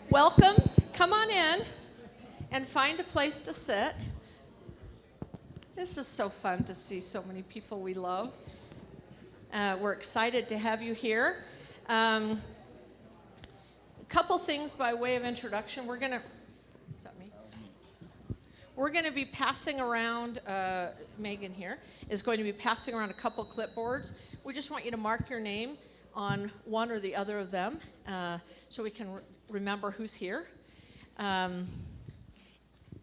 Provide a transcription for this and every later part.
Welcome. Come on in and find a place to sit. This is so fun to see so many people we love. We're excited to have you here. A couple things by way of introduction. We're going to be passing around, Megan here is going to be passing around a couple clipboards. We just want you to mark your name on one or the other of them so we can remember who's here.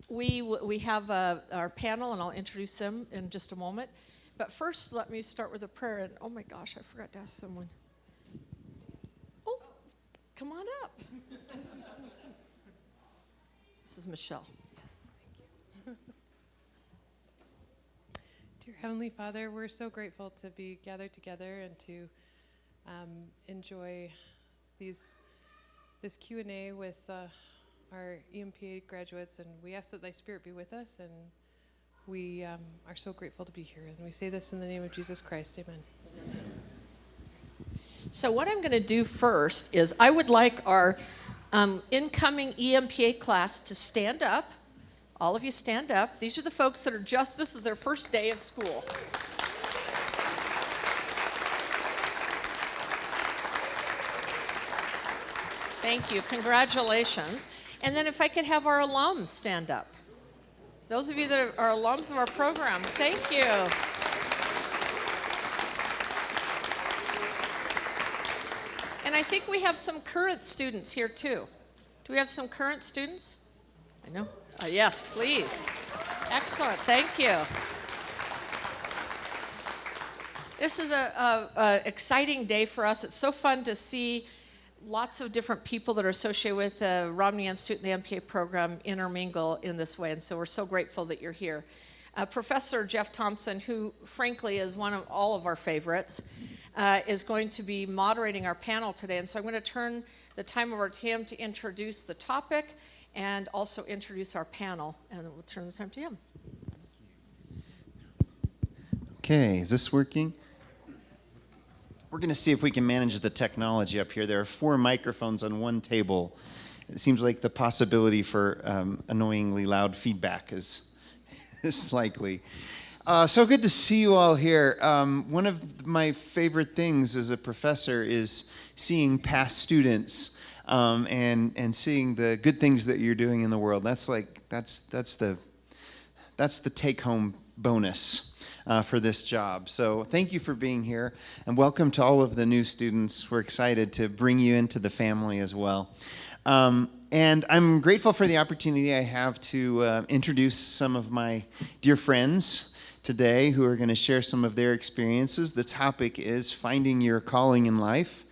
We have our panel, and I'll introduce them in just a moment. But first, let me start with a prayer. And oh my gosh, I forgot to ask someone. Oh, come on up. This is Michelle. Dear Heavenly Father, we're so grateful to be gathered together and to enjoy this Q&A with our EMPA graduates, and we ask that Thy Spirit be with us, and we are so grateful to be here. And we say this in the name of Jesus Christ, amen. So what I'm going to do first is I would like our incoming EMPA class to stand up. All of you stand up. These are the folks that this is their first day of school. Thank you. Congratulations. And then if I could have our alums stand up. Those of you that are alums of our program, thank you. And I think we have some current students here too. Do we have some current students? I know. Yes, please. Excellent. Thank you. This is an exciting day for us. It's so fun to see lots of different people that are associated with the Romney Institute and the MPA program intermingle in this way, and so we're so grateful that you're here. Professor Jeff Thompson, who frankly is one of all of our favorites, is going to be moderating our panel today, and so I'm going to turn the time over to him to introduce the topic and also introduce our panel, and we'll turn the time to him. Okay, is this working? We're going to see if we can manage the technology up here. There are 4 microphones on one table. It seems like the possibility for annoyingly loud feedback is likely. So good to see you all here. One of my favorite things as a professor is seeing past students and seeing the good things that you're doing in the world. That's the take-home bonus for this job. So thank you for being here, and welcome to all of the new students. We're excited to bring you into the family as well. And I'm grateful for the opportunity I have to introduce some of my dear friends today who are going to share some of their experiences. The topic is finding your calling in life.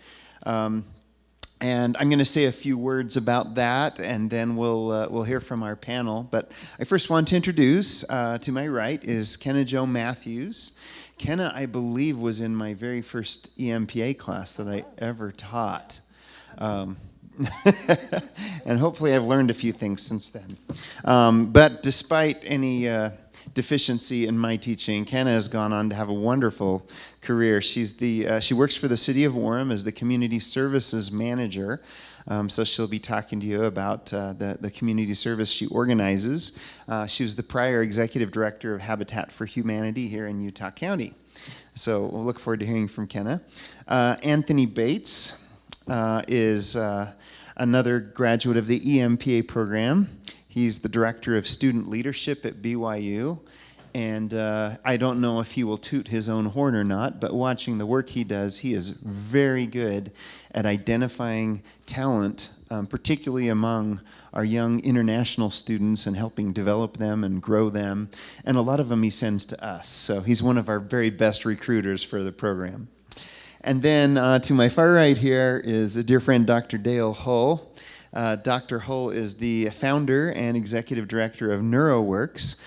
And I'm going to say a few words about that, and then we'll hear from our panel. But I first want to introduce, to my right is Kenna Jo Mathews. Kenna, I believe, was in my very first EMPA class that I ever taught. And hopefully I've learned a few things since then. But despite any deficiency in my teaching, Kenna has gone on to have a wonderful career. She works for the City of Orem as the Community Services Manager. So she'll be talking to you about the community service she organizes. She was the prior Executive Director of Habitat for Humanity here in Utah County. So we'll look forward to hearing from Kenna. Anthony Bates is another graduate of the EMPA program. He's the Director of Student Leadership at BYU, and I don't know if he will toot his own horn or not, but watching the work he does, he is very good at identifying talent, particularly among our young international students, and helping develop them and grow them, and a lot of them he sends to us. So he's one of our very best recruiters for the program. And then to my far right here is a dear friend, Dr. Dale Hull. Dr. Hull is the founder and executive director of NeuroWorks,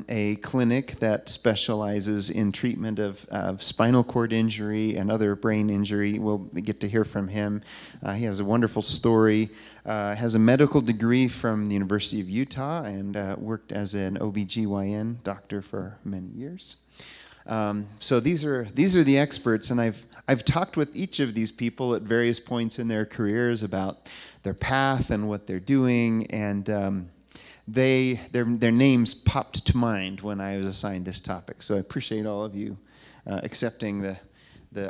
a clinic that specializes in treatment of spinal cord injury and other brain injury. We'll get to hear from him. He has a wonderful story, has a medical degree from the University of Utah, and worked as an OBGYN doctor for many years. So these are the experts, and I've talked with each of these people at various points in their careers about their path and what they're doing, and their names popped to mind when I was assigned this topic. So I appreciate all of you accepting the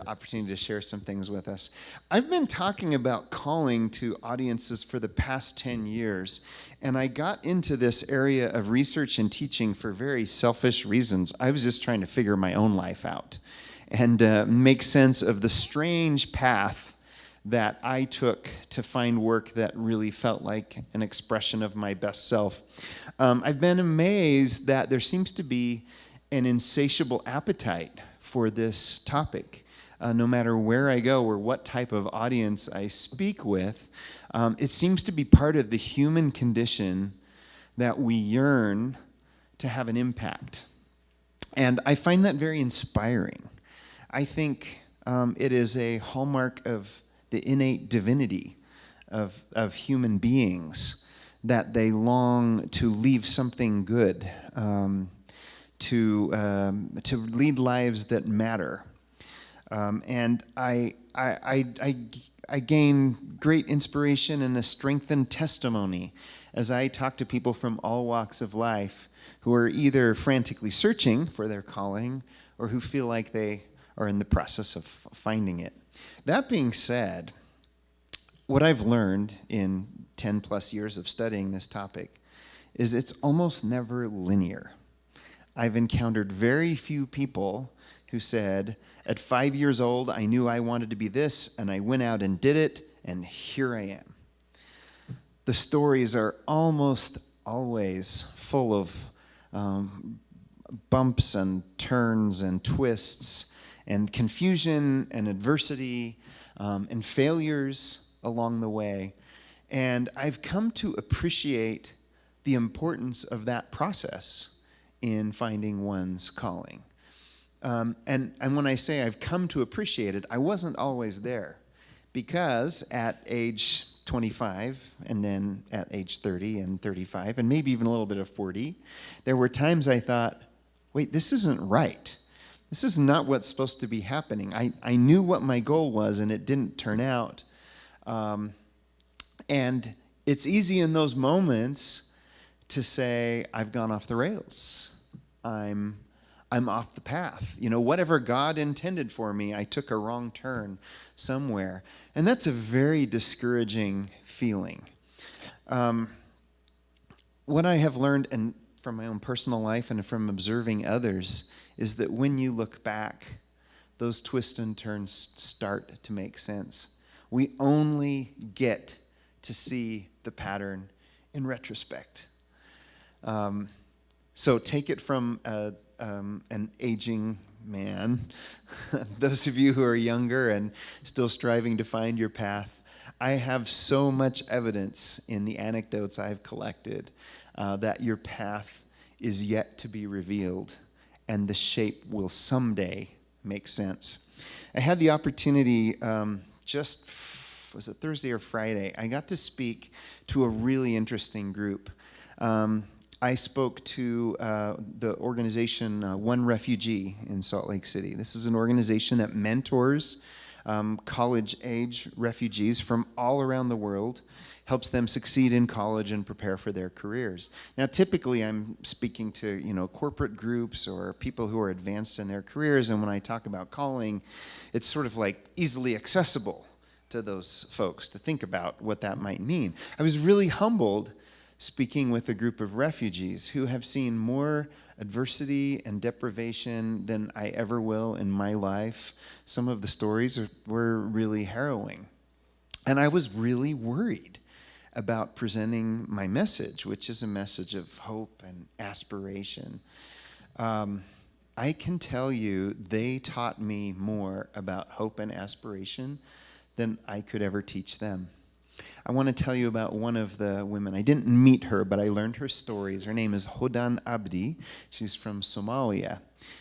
opportunity to share some things with us. I've been talking about calling to audiences for the past 10 years, and I got into this area of research and teaching for very selfish reasons. I was just trying to figure my own life out and make sense of the strange path that I took to find work that really felt like an expression of my best self. I've been amazed that there seems to be an insatiable appetite for this topic. No matter where I go or what type of audience I speak with, it seems to be part of the human condition that we yearn to have an impact. And I find that very inspiring. I think it is a hallmark of the innate divinity of human beings, that they long to leave something good, to lead lives that matter. And I gain great inspiration and a strengthened testimony as I talk to people from all walks of life who are either frantically searching for their calling or who feel like they are in the process of finding it. That being said, what I've learned in 10 plus years of studying this topic is it's almost never linear. I've encountered very few people who said, at 5 years old, I knew I wanted to be this, and I went out and did it, and here I am. The stories are almost always full of bumps and turns and twists and confusion and adversity and failures along the way. And I've come to appreciate the importance of that process in finding one's calling. And when I say I've come to appreciate it, I wasn't always there, because at age 25 and then at age 30 and 35 and maybe even a little bit of 40, there were times I thought, wait, this isn't right. This is not what's supposed to be happening. I knew what my goal was, and it didn't turn out. And it's easy in those moments to say, I've gone off the rails. I'm off the path. You know, whatever God intended for me, I took a wrong turn somewhere. And that's a very discouraging feeling. What I have learned, and from my own personal life and from observing others, is that when you look back, those twists and turns start to make sense. We only get to see the pattern in retrospect. So take it from an aging man. Those of you who are younger and still striving to find your path, I have so much evidence in the anecdotes I've collected that your path is yet to be revealed, and the shape will someday make sense. I had the opportunity was it Thursday or Friday? I got to speak to a really interesting group. I spoke to the organization One Refugee in Salt Lake City. This is an organization that mentors college-age refugees from all around the world, helps them succeed in college and prepare for their careers. Now, typically, I'm speaking to corporate groups or people who are advanced in their careers, and when I talk about calling, it's sort of like easily accessible to those folks to think about what that might mean. I was really humbled speaking with a group of refugees who have seen more adversity and deprivation than I ever will in my life. Some of the stories were really harrowing. And I was really worried about presenting my message, which is a message of hope and aspiration. I can tell you they taught me more about hope and aspiration than I could ever teach them. I want to tell you about one of the women. I didn't meet her, but I learned her stories. Her name is Hodan Abdi. She's from Somalia.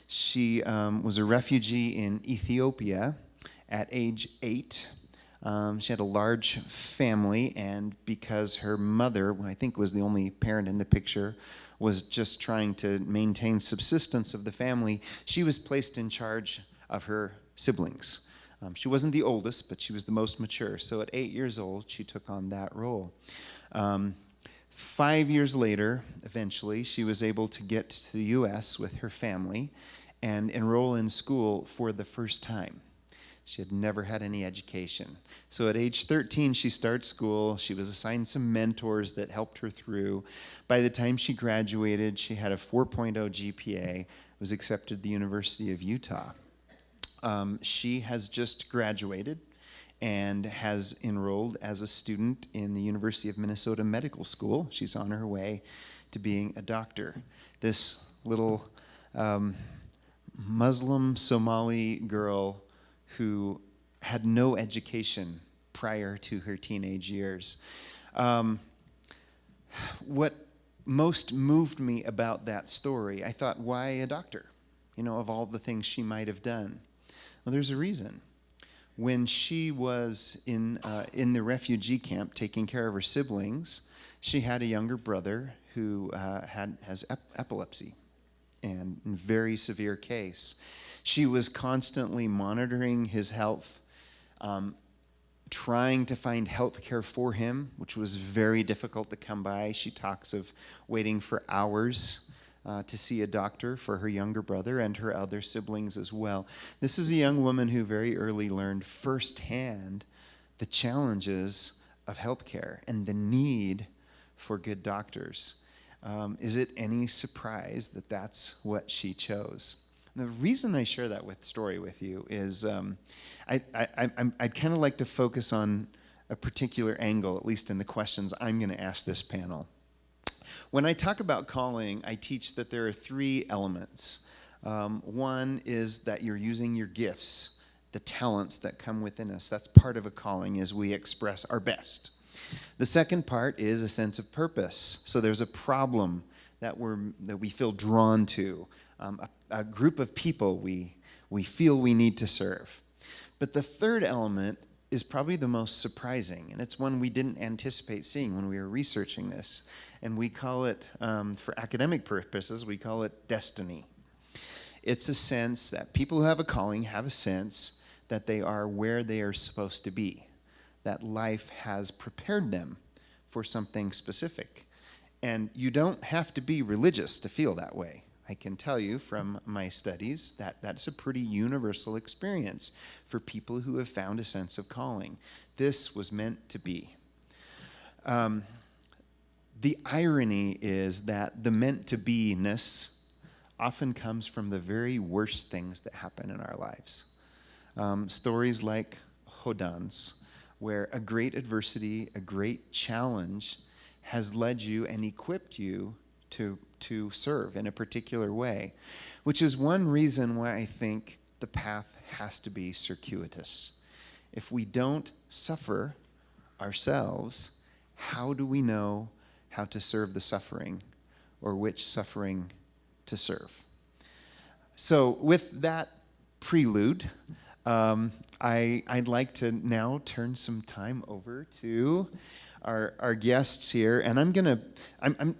She was a refugee in Ethiopia at age 8. She had a large family, and because her mother, who I think was the only parent in the picture, was just trying to maintain subsistence of the family, she was placed in charge of her siblings. She wasn't the oldest, but she was the most mature. So at 8 years old, she took on that role. 5 years later, eventually, she was able to get to the U.S. with her family and enroll in school for the first time. She had never had any education. So at age 13, she starts school. She was assigned some mentors that helped her through. By the time she graduated, she had a 4.0 GPA, was accepted to the University of Utah. She has just graduated and has enrolled as a student in the University of Minnesota Medical School. She's on her way to being a doctor. This little Muslim Somali girl who had no education prior to her teenage years. What most moved me about that story, I thought, why a doctor? You know, of all the things she might have done. Well, there's a reason. When she was in the refugee camp taking care of her siblings, she had a younger brother who has epilepsy, and in very severe case. She was constantly monitoring his health, trying to find health care for him, which was very difficult to come by. She talks of waiting for hours to see a doctor for her younger brother and her other siblings as well. This is a young woman who very early learned firsthand the challenges of healthcare and the need for good doctors. Is it any surprise that that's what she chose? The reason I share that story with you is I'd kind of like to focus on a particular angle, at least in the questions I'm going to ask this panel. When I talk about calling, I teach that there are 3 elements. One is that you're using your gifts, the talents that come within us. That's part of a calling, as we express our best. The second part is a sense of purpose. So there's a problem that we feel drawn to, a group of people we feel we need to serve. But the third element is probably the most surprising, and it's one we didn't anticipate seeing when we were researching this. And we call it, for academic purposes, we call it destiny. It's a sense that people who have a calling have a sense that they are where they are supposed to be, that life has prepared them for something specific. And you don't have to be religious to feel that way. I can tell you from my studies that that's a pretty universal experience for people who have found a sense of calling. This was meant to be. The irony is that the meant-to-be-ness often comes from the very worst things that happen in our lives. Stories like Hodans, where a great adversity, a great challenge has led you and equipped you to serve in a particular way, which is one reason why I think the path has to be circuitous. If we don't suffer ourselves, how do we know how to serve the suffering or which suffering to serve? So with that prelude, I'd like to now turn some time over to our guests here, and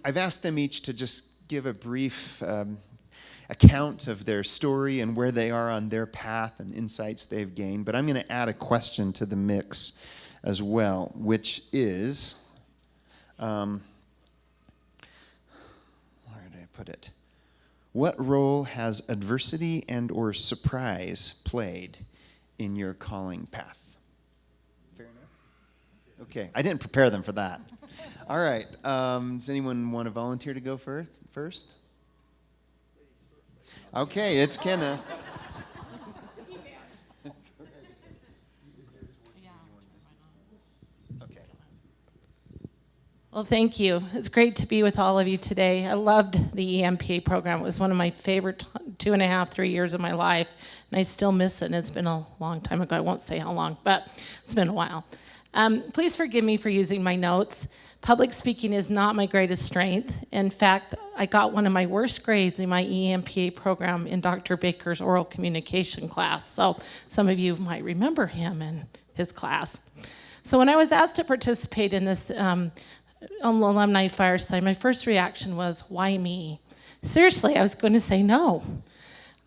I've asked them each to just give a brief account of their story and where they are on their path and insights they've gained. But I'm going to add a question to the mix as well, which is, where did I put it? What role has adversity and or surprise played in your calling path? Fair enough? Okay, I didn't prepare them for that. All right, does anyone want to volunteer to go first? Okay, it's Kenna. Okay. Well, thank you. It's great to be with all of you today. I loved the EMPA program. It was one of my favorite 2.5, 3 years of my life, and I still miss it. And it's been a long time ago. I won't say how long, but it's been a while. Please forgive me for using my notes. Public speaking is not my greatest strength. In fact, I got one of my worst grades in my EMPA program in Dr. Baker's oral communication class. So some of you might remember him and his class. So when I was asked to participate in this Alumni Fireside, my first reaction was, why me? Seriously, I was going to say no.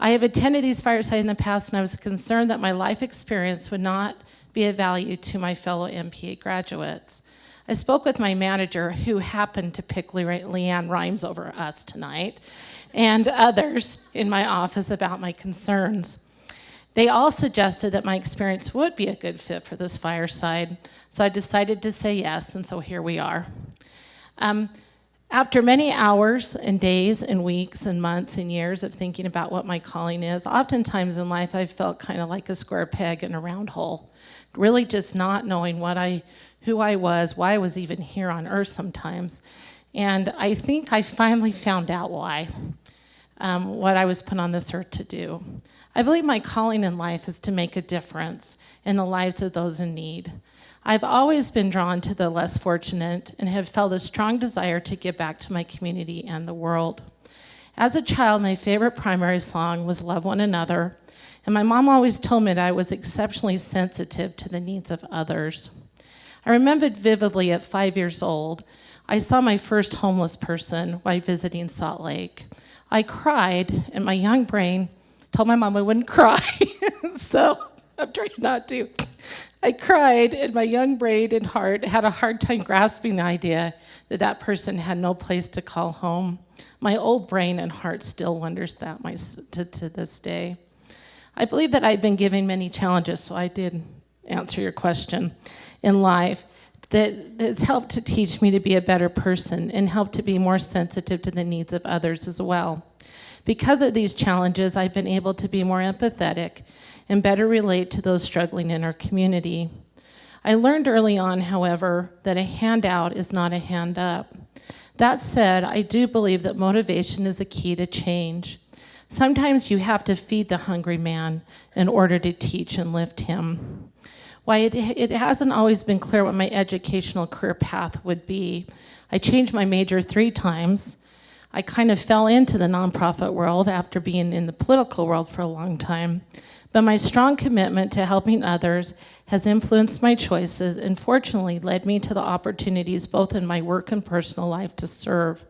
I have attended these Fireside in the past, and I was concerned that my life experience would not be of value to my fellow MPA graduates. I spoke with my manager, who happened to pick Leanne Rhymes over us tonight, and others in my office about my concerns. They all suggested that my experience would be a good fit for this Fireside, so I decided to say yes, and so here we are. After many hours and days and weeks and months and years of thinking about what my calling is, oftentimes in life I've felt kind of like a square peg in a round hole, really just not knowing who I was, why I was even here on earth sometimes. And I think I finally found out why, what I was put on this earth to do. I believe my calling in life is to make a difference in the lives of those in need. I've always been drawn to the less fortunate and have felt a strong desire to give back to my community and the world. As a child, my favorite primary song was Love One Another, and my mom always told me that I was exceptionally sensitive to the needs of others. I remembered vividly at 5 years old, I saw my first homeless person while visiting Salt Lake. I cried, and my young brain told my mom I wouldn't cry, so I'm trying not to. I cried, and my young brain and heart had a hard time grasping the idea that that person had no place to call home. My old brain and heart still wonders that to this day. I believe that I've been given many challenges, so I did answer your question, in life that has helped to teach me to be a better person and helped to be more sensitive to the needs of others as well. Because of these challenges, I've been able to be more empathetic and better relate to those struggling in our community. I learned early on, however, that a handout is not a hand up. That said, I do believe that motivation is the key to change. Sometimes you have to feed the hungry man in order to teach and lift him. While it hasn't always been clear what my educational career path would be, I changed my major 3 times. I kind of fell into the nonprofit world after being in the political world for a long time. But my strong commitment to helping others has influenced my choices and fortunately led me to the opportunities both in my work and personal life to serve.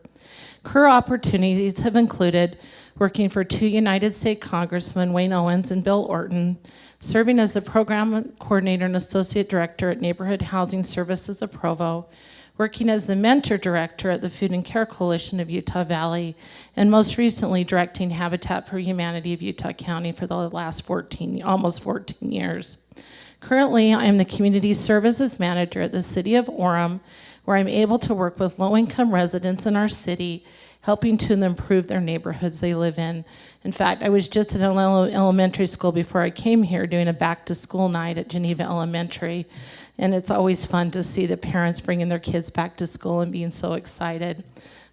Career opportunities have included working for 2 United States Congressmen, Wayne Owens and Bill Orton, serving as the program coordinator and associate director at Neighborhood Housing Services of Provo, working as the mentor director at the Food and Care Coalition of Utah Valley, and most recently directing Habitat for Humanity of Utah County for the last almost 14 years. Currently, I am the Community Services Manager at the City of Orem, where I'm able to work with low-income residents in our city, helping to improve their neighborhoods they live in. In fact, I was just at an elementary school before I came here doing a back-to-school night at Geneva Elementary, and it's always fun to see the parents bringing their kids back to school and being so excited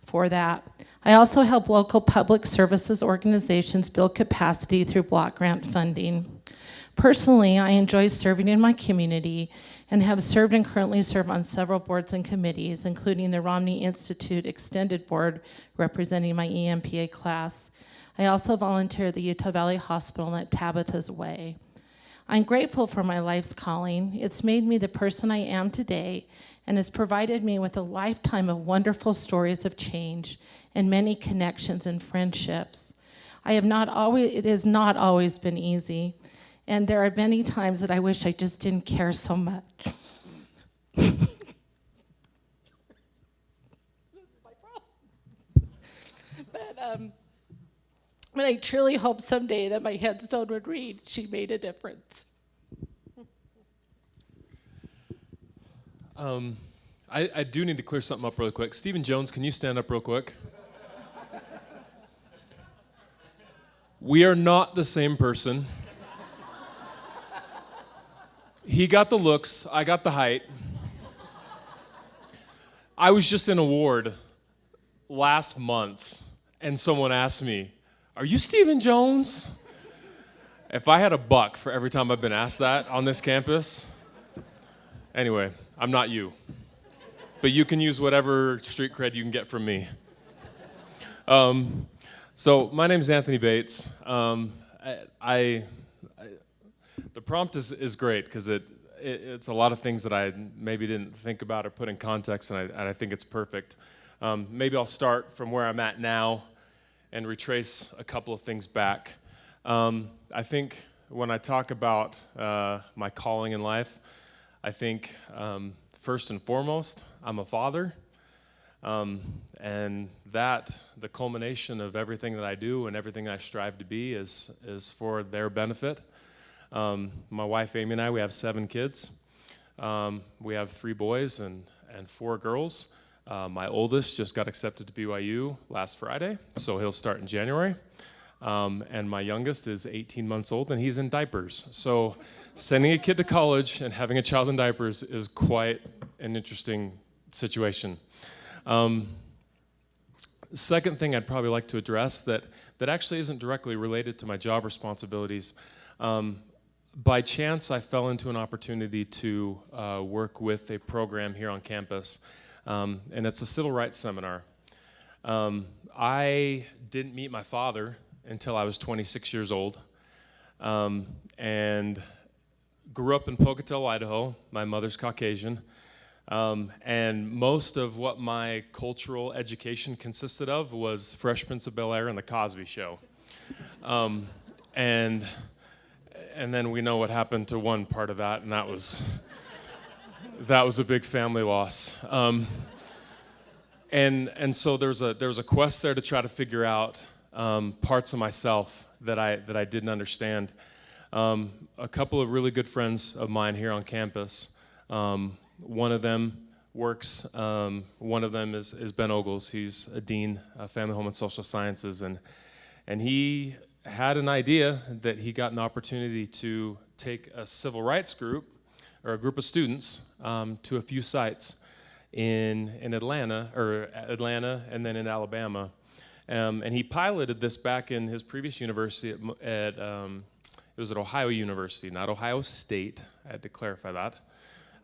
for that. I also help local public services organizations build capacity through block grant funding. Personally, I enjoy serving in my community and have served and currently serve on several boards and committees, including the Romney Institute Extended Board representing my EMPA class. I also volunteer at the Utah Valley Hospital at Tabitha's Way. I'm grateful for my life's calling. It's made me the person I am today and has provided me with a lifetime of wonderful stories of change and many connections and friendships. It has not always been easy, and there are many times that I wish I just didn't care so much. But I truly hope someday that my headstone would read, "She made a difference." I do need to clear something up really quick. Stephen Jones, can you stand up real quick? We are not the same person. He got the looks, I got the height. I was just in a ward last month, and someone asked me, "Are you Stephen Jones?" If I had a buck for every time I've been asked that on this campus. Anyway, I'm not you. But you can use whatever street cred you can get from me. So my name's Anthony Bates. The prompt is great because it's a lot of things that I maybe didn't think about or put in context, and I think it's perfect. Maybe I'll start from where I'm at now and retrace a couple of things back. I think when I talk about my calling in life, I think first and foremost, I'm a father. And that, the culmination of everything that I do and everything I strive to be is for their benefit. My wife, Amy, and I, we have 7 kids. We have 3 boys and 4 girls. My oldest just got accepted to BYU last Friday, so he'll start in January. And my youngest is 18 months old, and he's in diapers. So sending a kid to college and having a child in diapers is quite an interesting situation. Second thing I'd probably like to address that actually isn't directly related to my job responsibilities. By chance, I fell into an opportunity to work with a program here on campus, and it's a civil rights seminar. I didn't meet my father until I was 26 years old, and grew up in Pocatello, Idaho. My mother's Caucasian. And most of what my cultural education consisted of was Fresh Prince of Bel-Air and The Cosby Show. And then we know what happened to one part of that, and that was a big family loss. And so there was a quest there to try to figure out parts of myself that I didn't understand. A couple of really good friends of mine here on campus. One of them works. One of them is Ben Ogles. He's a dean of Family, Home, and Social Sciences, and he had an idea that he got an opportunity to take a civil rights group or a group of students to a few sites in Atlanta, and then in Alabama. And he piloted this back in his previous university it was at Ohio University, not Ohio State. I had to clarify that.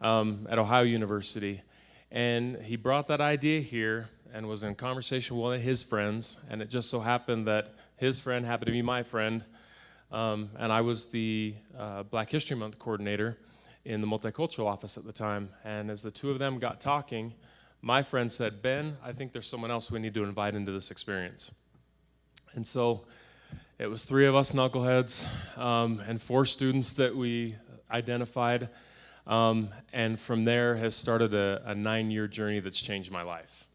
At Ohio University. And he brought that idea here and was in conversation with one of his friends, and it just so happened that his friend happened to be my friend, and I was the Black History Month coordinator in the multicultural office at the time. And as the two of them got talking, my friend said, "Ben, I think there's someone else we need to invite into this experience." And so it was 3 of us knuckleheads and 4 students that we identified. And from there has started a 9-year journey that's changed my life.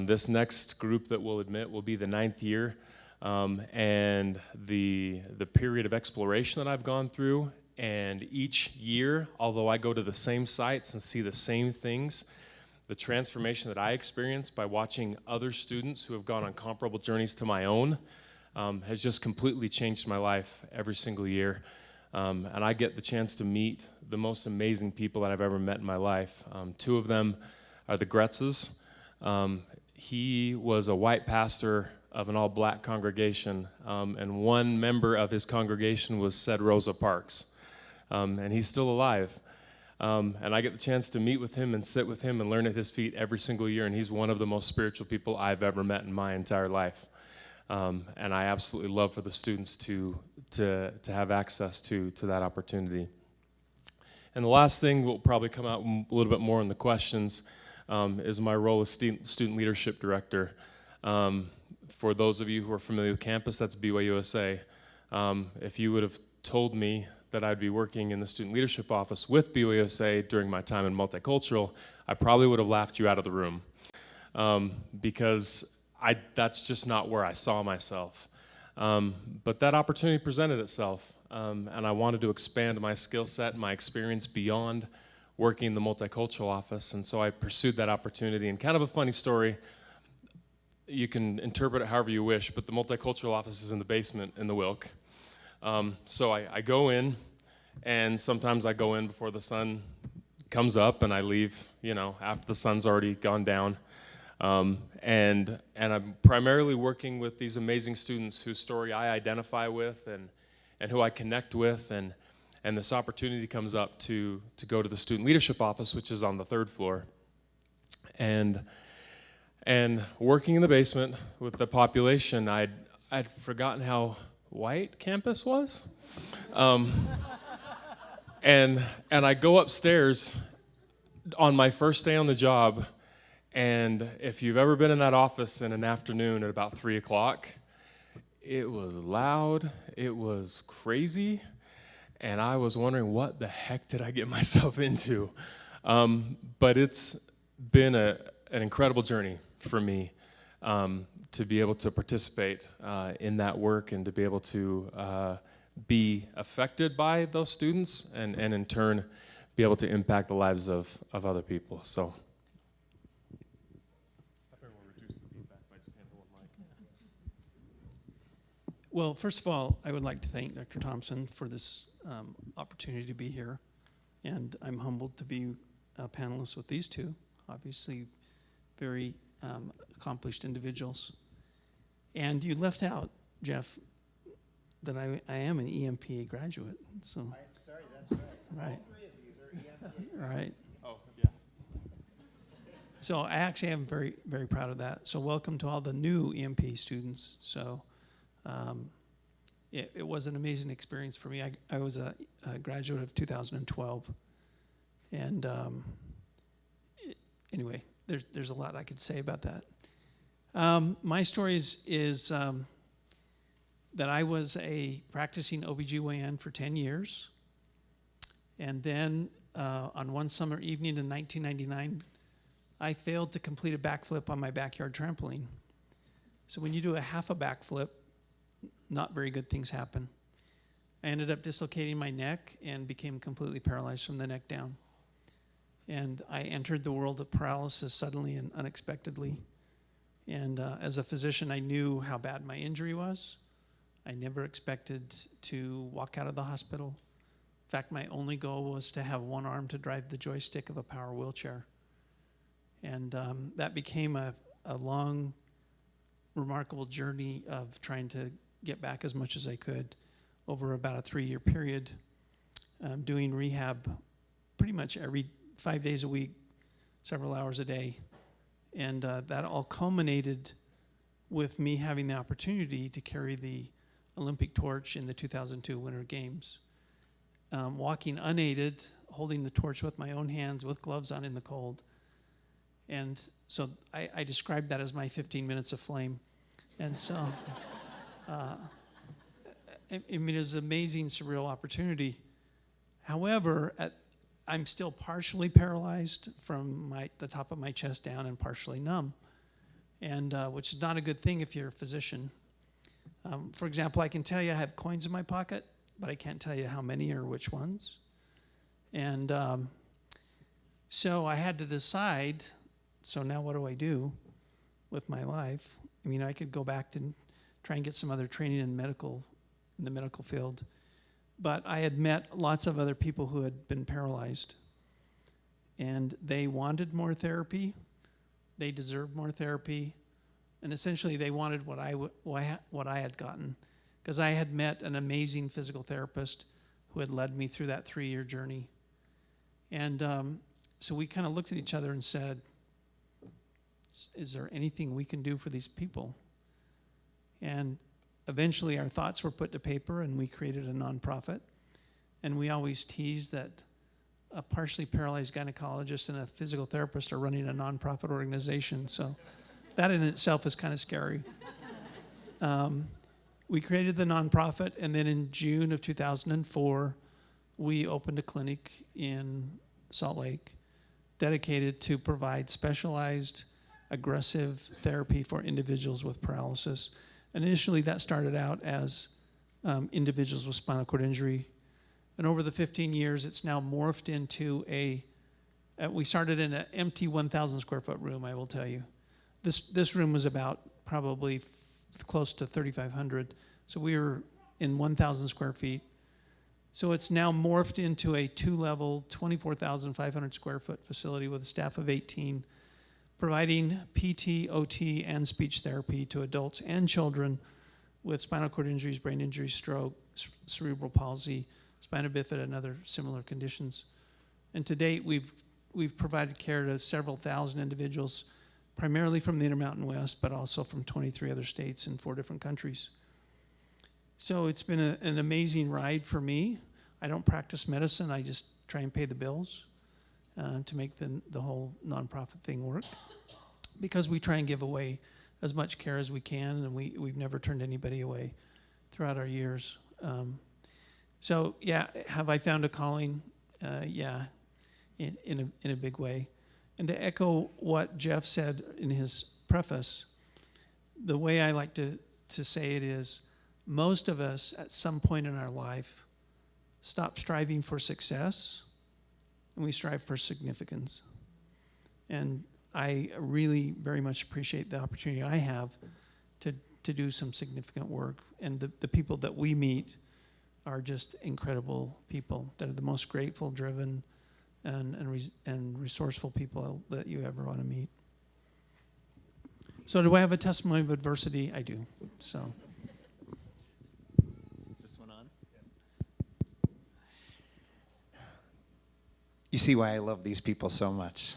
This next group that we'll admit will be the 9th year, and the period of exploration that I've gone through, and each year, although I go to the same sites and see the same things, the transformation that I experience by watching other students who have gone on comparable journeys to my own has just completely changed my life every single year. And I get the chance to meet the most amazing people that I've ever met in my life. 2 of them are the Gretzes. He was a white pastor of an all-black congregation, and one member of his congregation was said Rosa Parks, and he's still alive. And I get the chance to meet with him and sit with him and learn at his feet every single year, and he's one of the most spiritual people I've ever met in my entire life. And I absolutely love for the students to have access to that opportunity. And the last thing will probably come out a little bit more in the questions is my role as student leadership director. For those of you who are familiar with campus, that's BYUSA. If you would have told me that I'd be working in the student leadership office with BYUSA during my time in multicultural, I probably would have laughed you out of the room, because that's just not where I saw myself. But that opportunity presented itself, and I wanted to expand my skill set and my experience beyond working in the multicultural office, and so I pursued that opportunity. And kind of a funny story, you can interpret it however you wish, but the multicultural office is in the basement in the Wilk. So I go in, and sometimes I go in before the sun comes up, and I leave, after the sun's already gone down. And I'm primarily working with these amazing students whose story I identify with and who I connect with, and this opportunity comes up to go to the student leadership office, which is on the 3rd floor. And working in the basement with the population, I'd forgotten how white campus was. And I go upstairs on my first day on the job, and if you've ever been in that office in an afternoon at about 3 o'clock, It was loud, it was crazy, and I was wondering, what the heck did I get myself into? But it's been an incredible journey for me to be able to participate in that work and to be able to be affected by those students and in turn be able to impact the lives of other people. So. Well, first of all, I would like to thank Dr. Thompson for this opportunity to be here. And I'm humbled to be a panelist with these two, obviously very accomplished individuals. And you left out, Jeff, that I am an EMPA graduate. So I'm sorry, that's right. Right. All three of these are EMPA. Right. Oh, yeah. So I actually am very, very proud of that. So welcome to all the new EMP students. So it was an amazing experience for me. I was a graduate of 2012. And anyway, there's a lot I could say about that. My story is that I was a practicing OBGYN for 10 years. And then on one summer evening in 1999, I failed to complete a backflip on my backyard trampoline. So when you do a half a backflip, not very good things happen. I ended up dislocating my neck and became completely paralyzed from the neck down. And I entered the world of paralysis suddenly and unexpectedly. And as a physician, I knew how bad my injury was. I never expected to walk out of the hospital. In fact, my only goal was to have one arm to drive the joystick of a power wheelchair. And that became a long, remarkable journey of trying to get back as much as I could over about a 3-year period, doing rehab pretty much every 5 days a week, several hours a day. And that all culminated with me having the opportunity to carry the Olympic torch in the 2002 Winter Games. Walking unaided, holding the torch with my own hands with gloves on in the cold. And so I described that as my 15 minutes of flame. And so, I mean, it was an amazing, surreal opportunity. However, I'm still partially paralyzed from the top of my chest down and partially numb, and which is not a good thing if you're a physician. For example, I can tell you I have coins in my pocket, but I can't tell you how many or which ones. And so I had to decide, so now what do I do with my life? I mean, I could go back to try and get some other training in the medical field. But I had met lots of other people who had been paralyzed. And they wanted more therapy. They deserved more therapy. And essentially, they wanted what I had gotten. Because I had met an amazing physical therapist who had led me through that 3-year journey. And so we kind of looked at each other and said, is there anything we can do for these people? And eventually our thoughts were put to paper and we created a nonprofit. And we always tease that a partially paralyzed gynecologist and a physical therapist are running a nonprofit organization. So that in itself is kind of scary. We created the nonprofit, and then in June of 2004, we opened a clinic in Salt Lake dedicated to provide specialized aggressive therapy for individuals with paralysis. Initially, that started out as individuals with spinal cord injury. And over the 15 years, it's now morphed into we started in an empty 1,000 square foot room, I will tell you. This room was about probably close to 3,500. So we were in 1,000 square feet. So it's now morphed into a 2-level, 24,500 square foot facility with a staff of 18, providing PT, OT, and speech therapy to adults and children with spinal cord injuries, brain injuries, stroke, cerebral palsy, spina bifida, and other similar conditions. And to date, we've provided care to several thousand individuals, primarily from the Intermountain West, but also from 23 other states and 4 different countries. So it's been an amazing ride for me. I don't practice medicine. I just try and pay the bills to make the whole nonprofit thing work, because we try and give away as much care as we can, and we've never turned anybody away throughout our years. So yeah, have I found a calling? Yeah, in a big way. And to echo what Jeff said in his preface, the way I like to say it is, most of us at some point in our life stop striving for success and we strive for significance. And I really very much appreciate the opportunity I have to do some significant work. And the people that we meet are just incredible people that are the most grateful, driven, and resourceful people that you ever want to meet. So do I have a testimony of adversity? I do. So. Is this one on? You see why I love these people so much.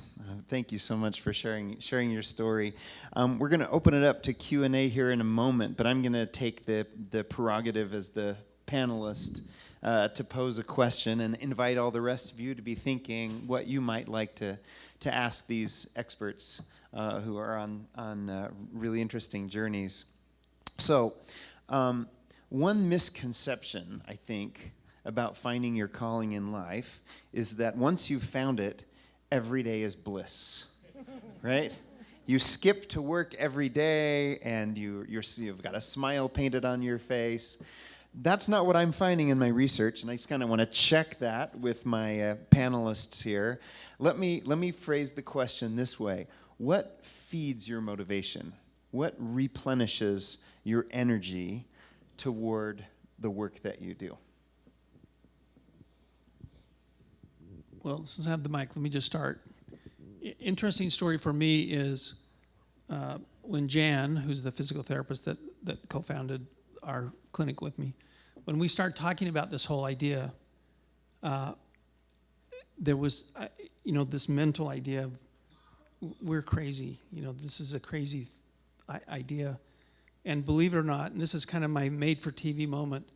Thank you so much for sharing your story. We're going to open it up to Q&A here in a moment, but I'm going to take the prerogative as the panelist to pose a question and invite all the rest of you to be thinking what you might like to ask these experts who are on really interesting journeys. So, one misconception, I think, about finding your calling in life is that once you've found it, every day is bliss, right? You skip to work every day and you've got a smile painted on your face. That's not what I'm finding in my research, and I just kind of want to check that with my panelists here. Let me phrase the question this way. What feeds your motivation? What replenishes your energy toward the work that you do? Well, since I have the mic, let me just start. Interesting story for me is when Jan, who's the physical therapist that co-founded our clinic with me, when we started talking about this whole idea, there was, this mental idea of we're crazy. This is a crazy idea. And believe it or not, and this is kind of my made-for-TV moment,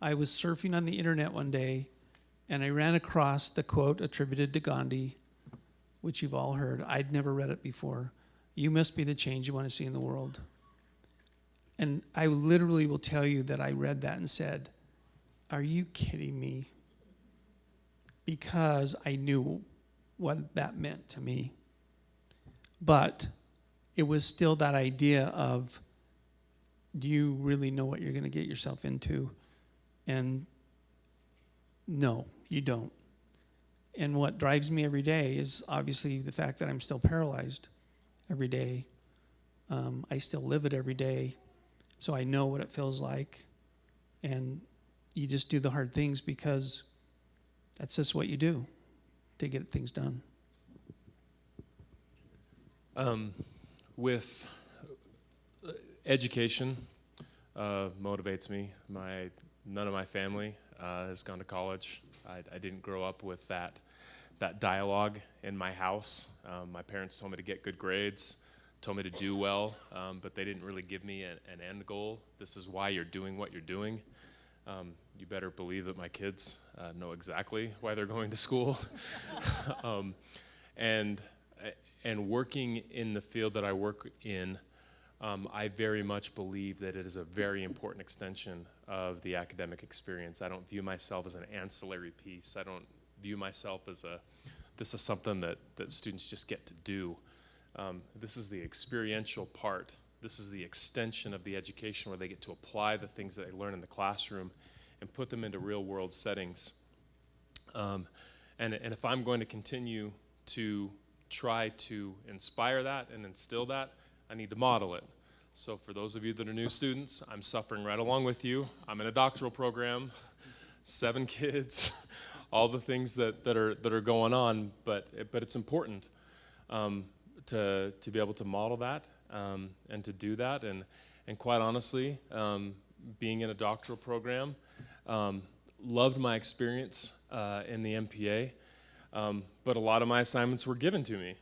I was surfing on the internet one day, and I ran across the quote attributed to Gandhi, which you've all heard. I'd never read it before. You must be the change you want to see in the world. And I literally will tell you that I read that and said, are you kidding me? Because I knew what that meant to me. But it was still that idea of, do you really know what you're going to get yourself into? And no, you don't. And what drives me every day is obviously the fact that I'm still paralyzed every day. I still live it every day, so I know what it feels like. And you just do the hard things because that's just what you do to get things done. With education motivates me. None of my family has gone to college. I didn't grow up with that dialogue in my house. My parents told me to get good grades, told me to do well, but they didn't really give me an end goal. This is why you're doing what you're doing. You better believe that my kids know exactly why they're going to school. And working in the field that I work in, I very much believe that it is a very important extension of the academic experience. I don't view myself as an ancillary piece. I don't view myself as this is something that students just get to do. This is the experiential part. This is the extension of the education where they get to apply the things that they learn in the classroom and put them into real world settings. And if I'm going to continue to try to inspire that and instill that, I need to model it. So for those of you that are new students, I'm suffering right along with you. I'm in a doctoral program, 7 kids, all the things that are going on, but it's important to be able to model that and to do that. And quite honestly, being in a doctoral program, loved my experience in the MPA, but a lot of my assignments were given to me.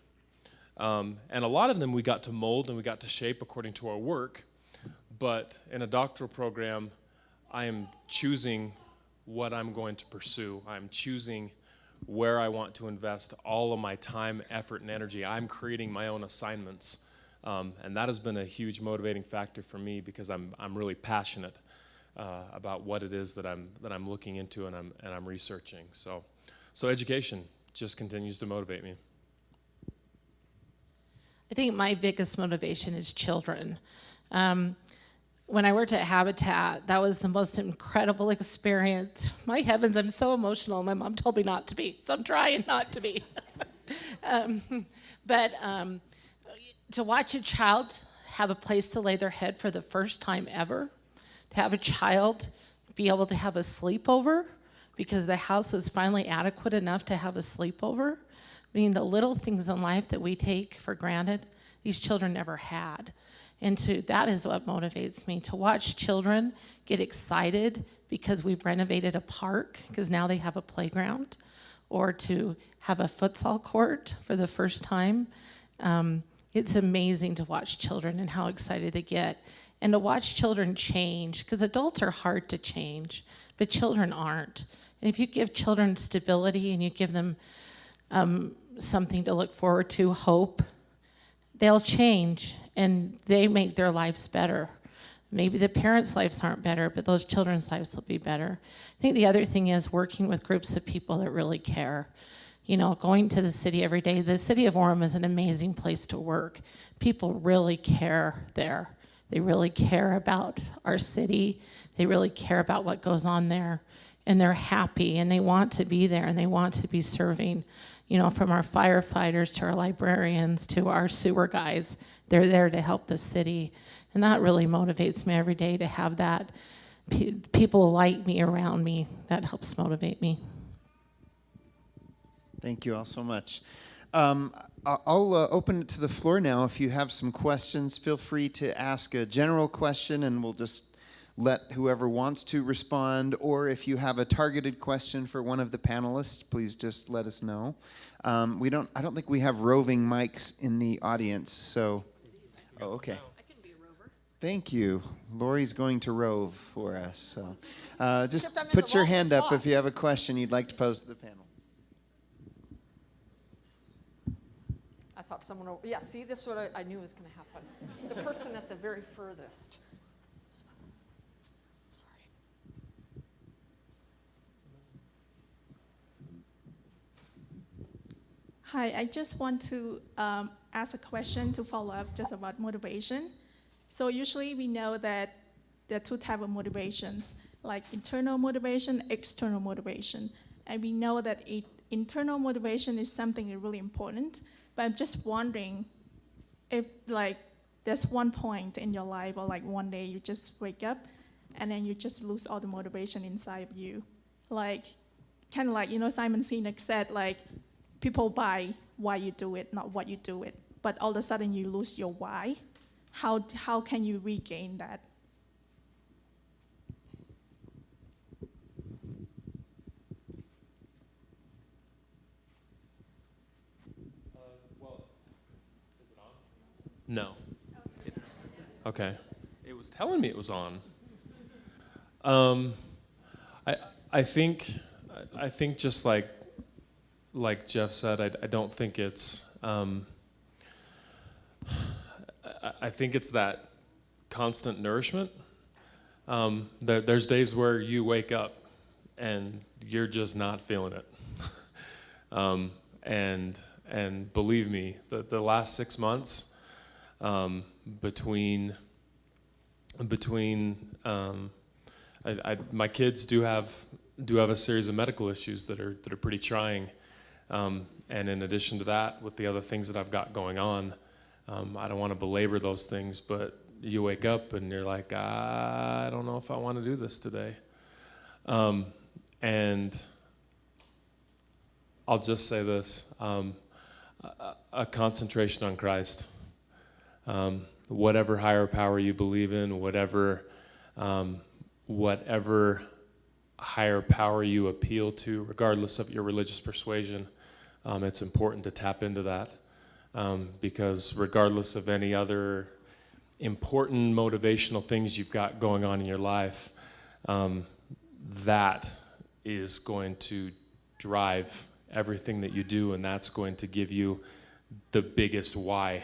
And a lot of them we got to mold and we got to shape according to our work. But in a doctoral program, I am choosing what I'm going to pursue. I'm choosing where I want to invest all of my time, effort, and energy. I'm creating my own assignments And that has been a huge motivating factor for me because I'm really passionate about what it is that I'm looking into and I'm researching. So education just continues to motivate me. I think my biggest motivation is children. When I worked at Habitat, that was the most incredible experience. My heavens, I'm so emotional. My mom told me not to be, so I'm trying not to be. But to watch a child have a place to lay their head for the first time ever, to have a child be able to have a sleepover because the house was finally adequate enough to have a sleepover. I mean, the little things in life that we take for granted, these children never had. And that is what motivates me, to watch children get excited because we've renovated a park, because now they have a playground, or to have a futsal court for the first time. It's amazing to watch children and how excited they get. And to watch children change, because adults are hard to change, but children aren't. And if you give children stability and you give them something to look forward to, hope, they'll change and they make their lives better. Maybe the parents' lives aren't better, but those children's lives will be better. I think the other thing is working with groups of people that really care. You know, going to the city every day. The city of Orem is an amazing place to work. People really care there. They really care about our city. They really care about what goes on there. And they're happy and they want to be there and they want to be serving. You know, from our firefighters to our librarians to our sewer guys, they're there to help the city. And that really motivates me every day to have that. People like me around me. That helps motivate me. Thank you all so much. I'll open it to the floor now. If you have some questions, feel free to ask a general question and we'll just let whoever wants to respond. Or if you have a targeted question for one of the panelists, please just let us know. I don't think we have roving mics in the audience, so. Oh, okay. I can be a rover. Thank you. Lori's going to rove for us. So, just Except I'm in put the your wrong hand up spot. if you have a question you'd like to pose to the panel. I thought someone, yeah, see, this is what I knew was going to happen. The person at the very furthest. Sorry. Hi, I just want to ask a question to follow up just about motivation. So usually we know that there are two types of motivations, like internal motivation, external motivation. And we know that internal motivation is something really important, but I'm just wondering if like there's one point in your life or like one day you just wake up and then you just lose all the motivation inside of you. Like, kind of like, you know, Simon Sinek said, like, people buy why you do it, not what you do it. But all of a sudden you lose your why. How can you regain that? Is it on? No. Okay. It was telling me it was on. I think just like Jeff said, I don't think it's. I think it's that constant nourishment. There's days where you wake up and you're just not feeling it. And believe me, the last 6 months between my kids do have a series of medical issues that are pretty trying, and in addition to that, with the other things that I've got going on, I don't want to belabor those things, but you wake up and you're like, I don't know if I want to do this today, and I'll just say this: a concentration on Christ, whatever higher power you believe in, whatever higher power you appeal to, regardless of your religious persuasion, it's important to tap into that, because regardless of any other important motivational things you've got going on in your life, that is going to drive everything that you do, and that's going to give you the biggest why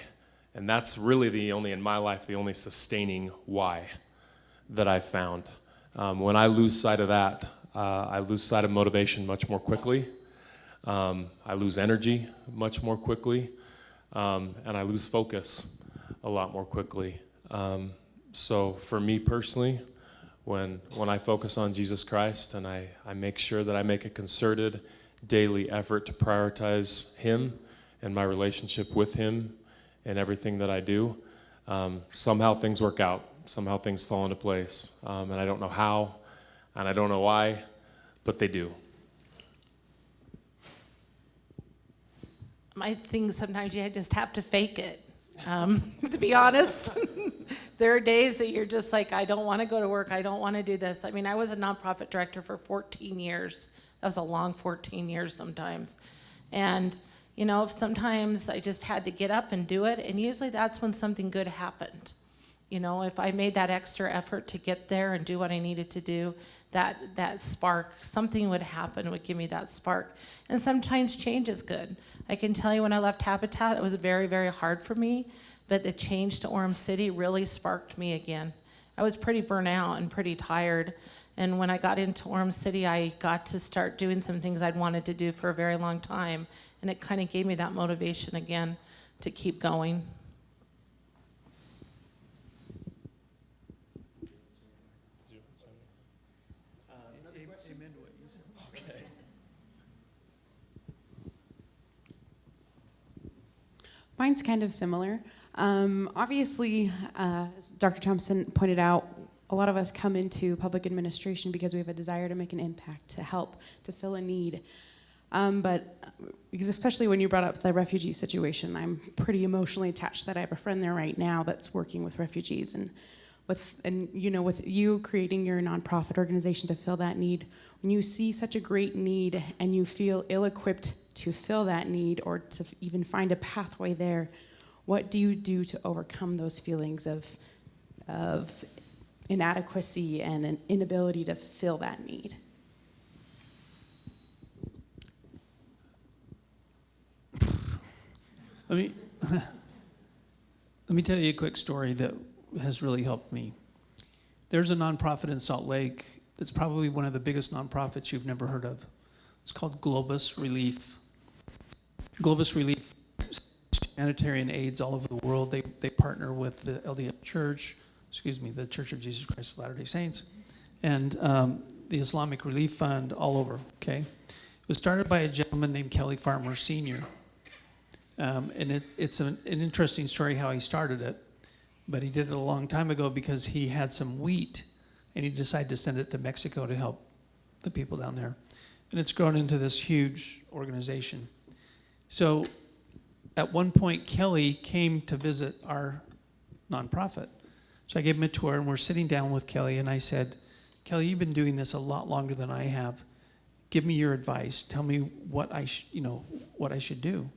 And that's really in my life, the only sustaining why that I've found. When I lose sight of that, I lose sight of motivation much more quickly. I lose energy much more quickly. And I lose focus a lot more quickly. So for me personally, when I focus on Jesus Christ and I make sure that I make a concerted daily effort to prioritize Him and my relationship with Him and everything that I do, somehow things work out. Somehow things fall into place. And I don't know how, and I don't know why, but they do. I think sometimes you just have to fake it, to be honest. There are days that you're just like, I don't want to go to work. I don't want to do this. I mean, I was a nonprofit director for 14 years. That was a long 14 years sometimes. And, you know, sometimes I just had to get up and do it. And usually that's when something good happened. You know, if I made that extra effort to get there and do what I needed to do, that spark, something would happen, would give me that spark. And sometimes change is good. I can tell you when I left Habitat, it was very, very hard for me, but the change to Orem City really sparked me again. I was pretty burnt out and pretty tired. And when I got into Orem City, I got to start doing some things I'd wanted to do for a very long time. And it kind of gave me that motivation again to keep going. Mine's kind of similar. Obviously, as Dr. Thompson pointed out, a lot of us come into public administration because we have a desire to make an impact, to help, to fill a need. But especially when you brought up the refugee situation, I'm pretty emotionally attached that I have a friend there right now that's working with refugees. And with you creating your nonprofit organization to fill that need, when you see such a great need and you feel ill-equipped to fill that need or to even find a pathway there, what do you do to overcome those feelings of inadequacy and an inability to fill that need? Let me tell you a quick story that has really helped me. There's a nonprofit in Salt Lake that's probably one of the biggest nonprofits you've never heard of. It's called Globus Relief. Globus Relief, humanitarian aids all over the world. They partner with the LDS Church, the Church of Jesus Christ of Latter-day Saints, and the Islamic Relief Fund all over, okay? It was started by a gentleman named Kelly Farmer Sr. And it's an interesting story how he started it, but he did it a long time ago because he had some wheat and he decided to send it to Mexico to help the people down there. And it's grown into this huge organization. So at one point, Kelly came to visit our nonprofit. So I gave him a tour and we're sitting down with Kelly and I said, Kelly, you've been doing this a lot longer than I have. Give me your advice. Tell me what I should do.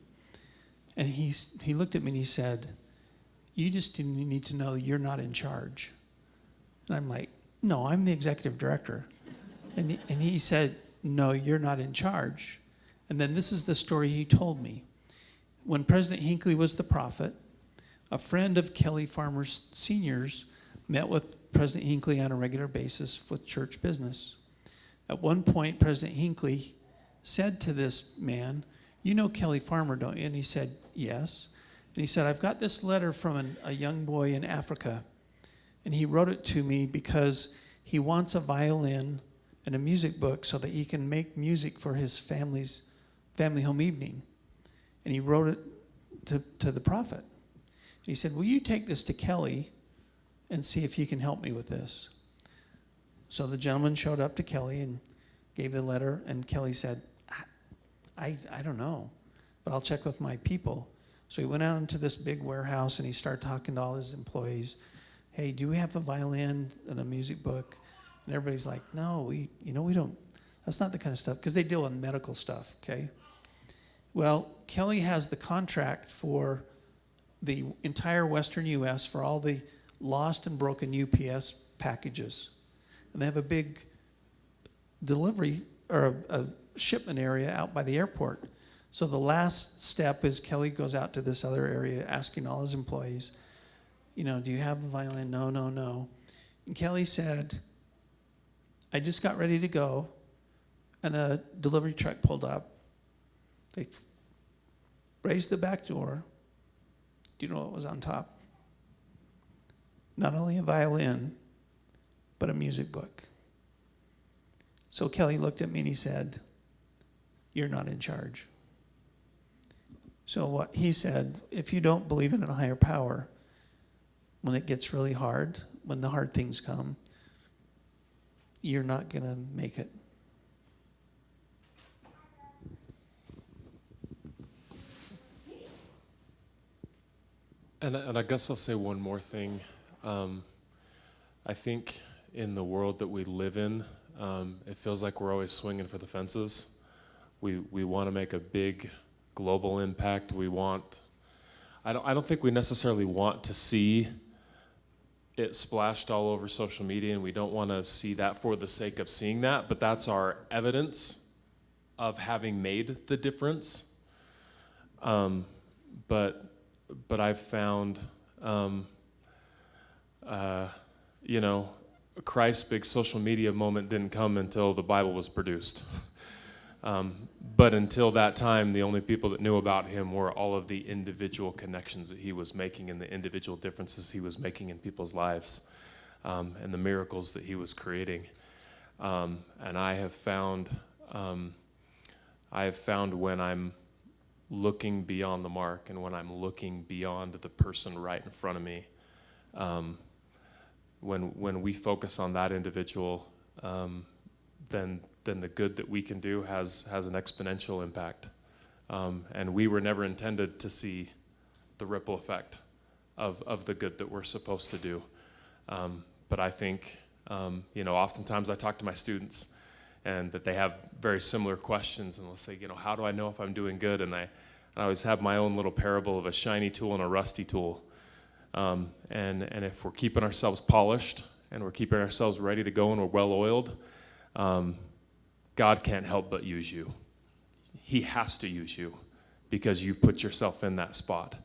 And he looked at me and he said, you just need to know you're not in charge. And I'm like, no, I'm the executive director. And he said, no, you're not in charge. And then this is the story he told me. When President Hinckley was the prophet, a friend of Kelly Farmer Sr.'s met with President Hinckley on a regular basis with church business. At one point, President Hinckley said to this man, you know Kelly Farmer, don't you? And he said, yes. And he said, I've got this letter from a young boy in Africa, and he wrote it to me because he wants a violin and a music book so that he can make music for his family home evening. And he wrote it to the prophet. And he said, will you take this to Kelly and see if he can help me with this? So the gentleman showed up to Kelly and gave the letter, and Kelly said, I don't know, but I'll check with my people. So he went out into this big warehouse and he started talking to all his employees. Hey, do we have a violin and a music book? And everybody's like, no, we don't. That's not the kind of stuff, because they deal with medical stuff, okay? Well, Kelly has the contract for the entire Western U.S. for all the lost and broken UPS packages. And they have a big delivery or a shipment area out by the airport. So the last step is Kelly goes out to this other area asking all his employees, do you have a violin? No, no, no. And Kelly said, I just got ready to go, and a delivery truck pulled up. They raised the back door. Do you know what was on top? Not only a violin, but a music book. So Kelly looked at me and he said, you're not in charge. So what he said, if you don't believe in a higher power, when it gets really hard, when the hard things come, you're not going to make it. And I guess I'll say one more thing. I think in the world that we live in, it feels like we're always swinging for the fences. We want to make a big global impact. I don't think we necessarily want to see it splashed all over social media, and we don't want to see that for the sake of seeing that, but that's our evidence of having made the difference. But I've found, Christ's big social media moment didn't come until the Bible was produced. But until that time, the only people that knew about him were all of the individual connections that he was making and the individual differences he was making in people's lives, and the miracles that he was creating. And I have found when I'm looking beyond the mark and when I'm looking beyond the person right in front of me, when we focus on that individual, then the good that we can do has an exponential impact. And we were never intended to see the ripple effect of the good that we're supposed to do. But I think, oftentimes I talk to my students and that they have very similar questions, and they'll say, how do I know if I'm doing good? And I always have my own little parable of a shiny tool and a rusty tool. And if we're keeping ourselves polished and we're keeping ourselves ready to go and we're well-oiled, God can't help but use you. He has to use you because you've put yourself in that spot.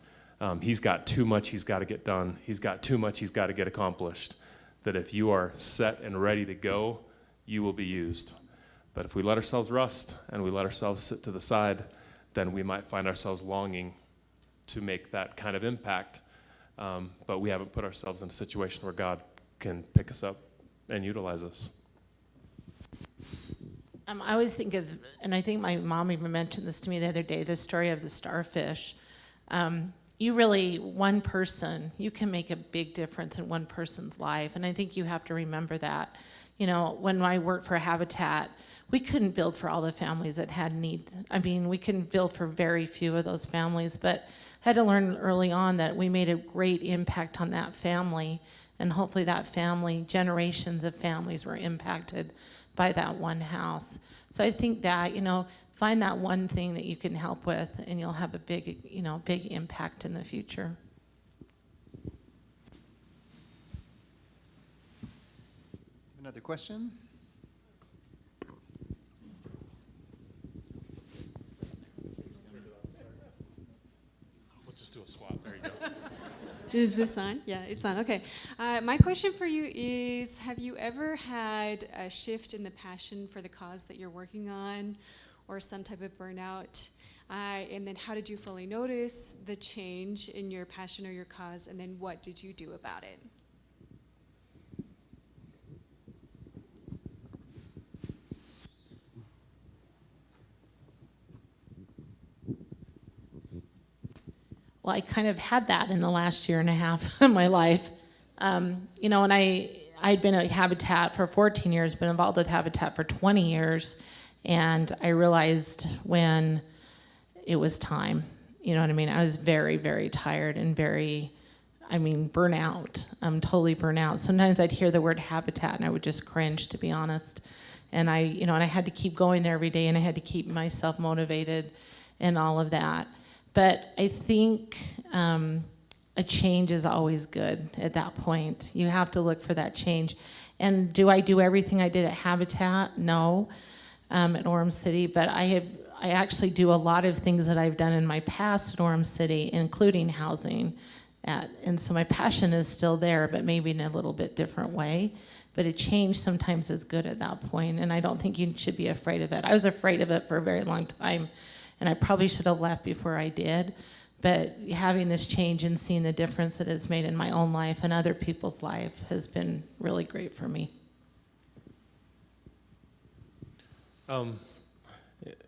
He's got too much he's got to get done. He's got too much he's got to get accomplished. That if you are set and ready to go, you will be used. But if we let ourselves rust and we let ourselves sit to the side, then we might find ourselves longing to make that kind of impact. But we haven't put ourselves in a situation where God can pick us up and utilize us. I always think of, and I think my mom even mentioned this to me the other day, the story of the starfish. One person, you can make a big difference in one person's life. And I think you have to remember that. When I worked for Habitat, we couldn't build for all the families that had need. We couldn't build for very few of those families, but I had to learn early on that we made a great impact on that family. And hopefully that family, generations of families were impacted by that one house. So I think that, find that one thing that you can help with, and you'll have a big impact in the future. Another question? We'll just do a swap. There you go. Is this on? Yeah, it's on. Okay. My question for you is, have you ever had a shift in the passion for the cause that you're working on, or some type of burnout? And then how did you fully notice the change in your passion or your cause, and then what did you do about it? Well, I kind of had that in the last year and a half of my life. And I'd been at Habitat for 14 years, been involved with Habitat for 20 years, and I realized when it was time. I was very, very tired and burnout. I'm totally burnout. Sometimes I'd hear the word Habitat and I would just cringe, to be honest. And I had to keep going there every day, and I had to keep myself motivated and all of that. But I think a change is always good at that point. You have to look for that change. And do I do everything I did at Habitat? No, at Orem City. But I actually do a lot of things that I've done in my past in Orem City, including housing. And so my passion is still there, but maybe in a little bit different way. But a change sometimes is good at that point, and I don't think you should be afraid of it. I was afraid of it for a very long time, and I probably should have left before I did. But having this change and seeing the difference it has made in my own life and other people's life has been really great for me.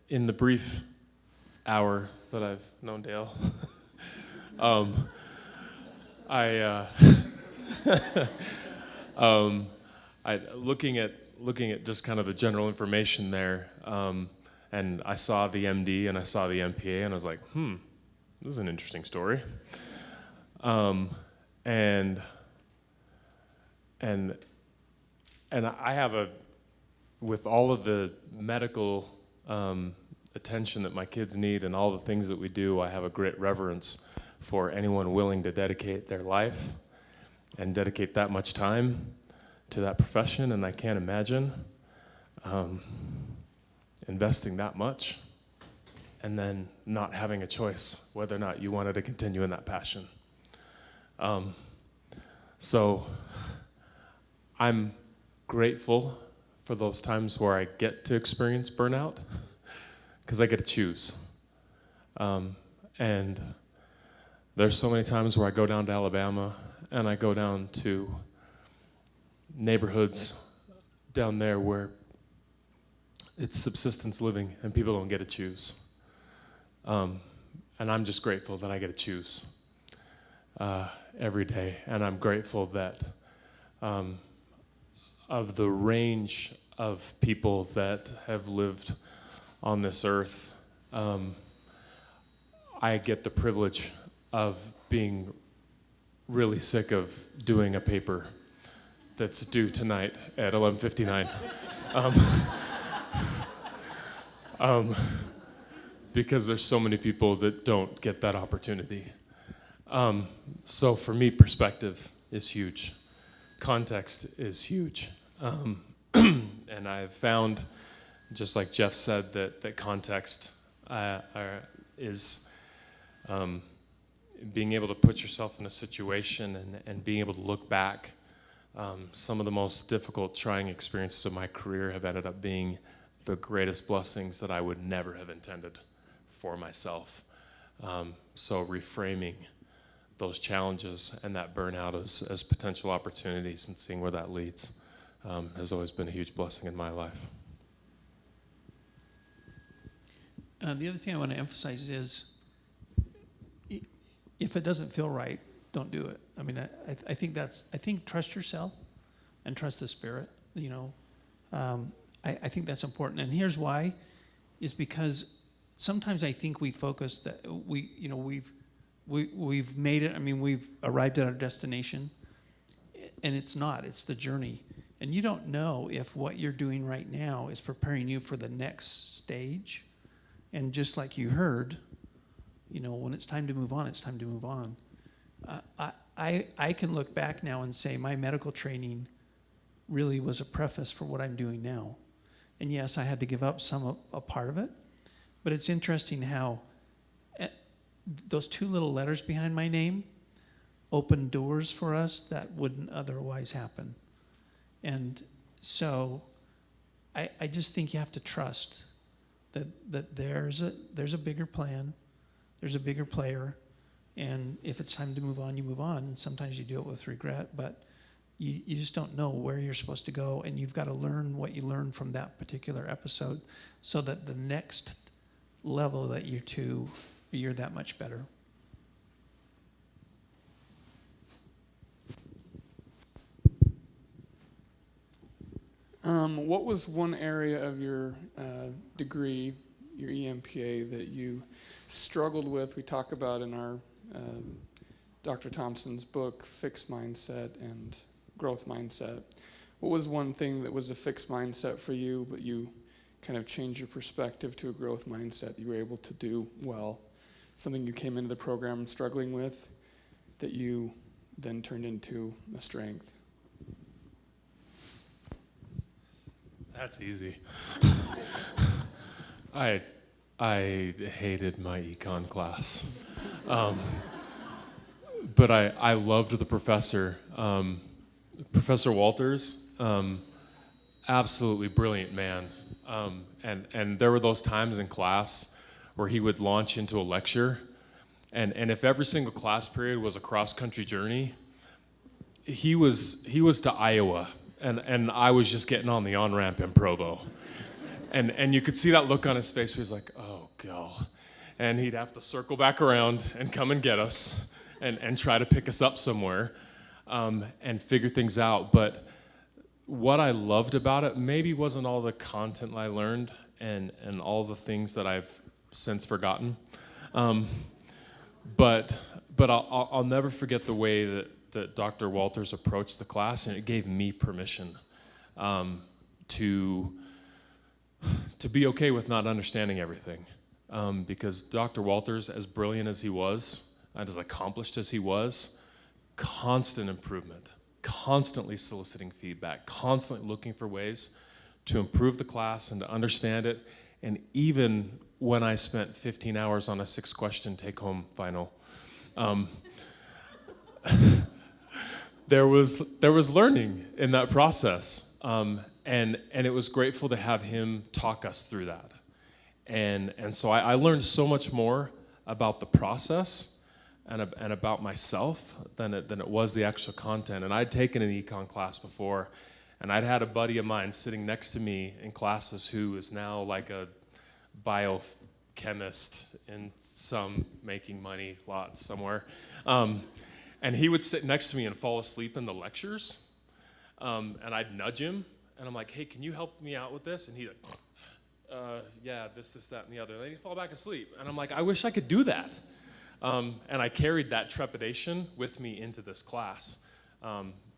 In the brief hour that I've known Dale, looking at just kind of the general information there, and I saw the MD and I saw the MPA, and I was like, this is an interesting story. And I have with all of the medical attention that my kids need and all the things that we do, I have a great reverence for anyone willing to dedicate their life and dedicate that much time to that profession, and I can't imagine investing that much and then not having a choice whether or not you wanted to continue in that passion. So I'm grateful for those times where I get to experience burnout, because I get to choose. And there's so many times where I go down to Alabama and I go down to neighborhoods down there where it's subsistence living and people don't get to choose. And I'm just grateful that I get to choose every day. And I'm grateful that of the range of people that have lived on this earth, I get the privilege of being really sick of doing a paper that's due tonight at 11:59. Because there's so many people that don't get that opportunity. So for me, perspective is huge. Context is huge. And I've found, just like Jeff said, that context is being able to put yourself in a situation and being able to look back. Some of the most difficult, trying experiences of my career have ended up being the greatest blessings that I would never have intended for myself. So reframing those challenges and that burnout as potential opportunities and seeing where that leads has always been a huge blessing in my life. The other thing I want to emphasize is, if it doesn't feel right, don't do it. I mean, I think trust yourself and trust the Spirit. You know, I think that's important. And here's why: is because sometimes I think we focus that we've made it. I mean, we've arrived at our destination, and it's not. It's the journey, and you don't know if what you're doing right now is preparing you for the next stage. And just like you heard, you know, when it's time to move on, it's time to move on. I can look back now and say my medical training really was a preface for what I'm doing now. And yes, I had to give up a part of it, but it's interesting how those two little letters behind my name opened doors for us that wouldn't otherwise happen. And so I just think you have to trust that there's a bigger plan, there's a bigger player, and if it's time to move on, you move on. And sometimes you do it with regret, but you just don't know where you're supposed to go, and you've got to learn what you learned from that particular episode so that the next level that you're that much better. What was one area of your degree, your EMPA, that you struggled with? We talk about in our Dr. Thompson's book, Fixed Mindset and Growth Mindset. What was one thing that was a fixed mindset for you, but you kind of changed your perspective to a growth mindset you were able to do well? Something you came into the program struggling with that you then turned into a strength? That's easy. I I hated my econ class. But I loved the professor. Professor Walters, absolutely brilliant man. And there were those times in class where he would launch into a lecture, and if every single class period was a cross-country journey, he was to Iowa, and I was just getting on the on-ramp in Provo. And you could see that look on his face where he's like, oh, God. And he'd have to circle back around and come and get us and try to pick us up somewhere and figure things out. But what I loved about it maybe wasn't all the content I learned and all the things that I've since forgotten. But I'll never forget the way that Dr. Walters approached the class, and it gave me permission to be okay with not understanding everything. Because Dr. Walters, as brilliant as he was, and as accomplished as he was, constant improvement, constantly soliciting feedback, constantly looking for ways to improve the class and to understand it. And even when I spent 15 hours on a 6-question take-home final, there was learning in that process. And it was grateful to have him talk us through that. And so I learned so much more about the process and about myself than it was the actual content. And I'd taken an econ class before, and I'd had a buddy of mine sitting next to me in classes who is now like a biochemist in some making money lots somewhere. And he would sit next to me and fall asleep in the lectures, and I'd nudge him, and I'm like, hey, can you help me out with this? And he'd like, yeah, this, that, and the other. And then he'd fall back asleep. And I'm like, I wish I could do that. And I carried that trepidation with me into this class.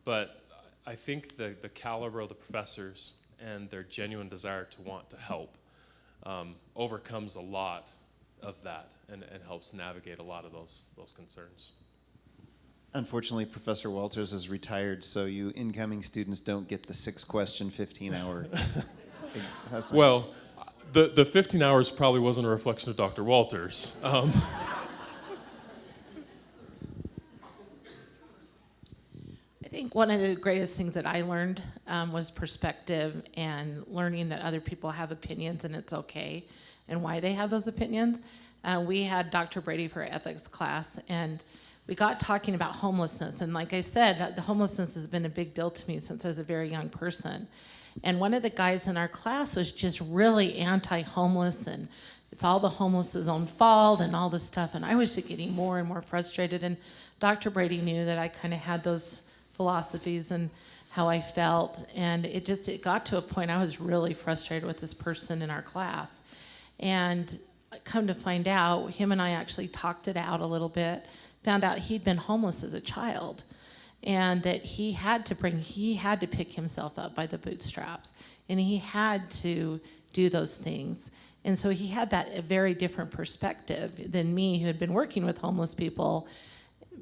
But I think the caliber of the professors and their genuine desire to want to help overcomes a lot of that and helps navigate a lot of those concerns. Unfortunately, Professor Walters is retired, so you incoming students don't get the 6-question, 15-hour. Well, the 15 hours probably wasn't a reflection of Dr. Walters. I think one of the greatest things that I learned was perspective and learning that other people have opinions and it's okay and why they have those opinions. We had Dr. Brady for our ethics class, and we got talking about homelessness. And like I said, the homelessness has been a big deal to me since I was a very young person. And one of the guys in our class was just really anti-homeless, and it's all the homeless's own fault and all this stuff. And I was just getting more and more frustrated. And Dr. Brady knew that I kind of had those philosophies and how I felt. And it got to a point I was really frustrated with this person in our class. And come to find out, him and I actually talked it out a little bit, found out he'd been homeless as a child, and that he had to pick himself up by the bootstraps, and he had to do those things. And so he had a very different perspective than me, who had been working with homeless people,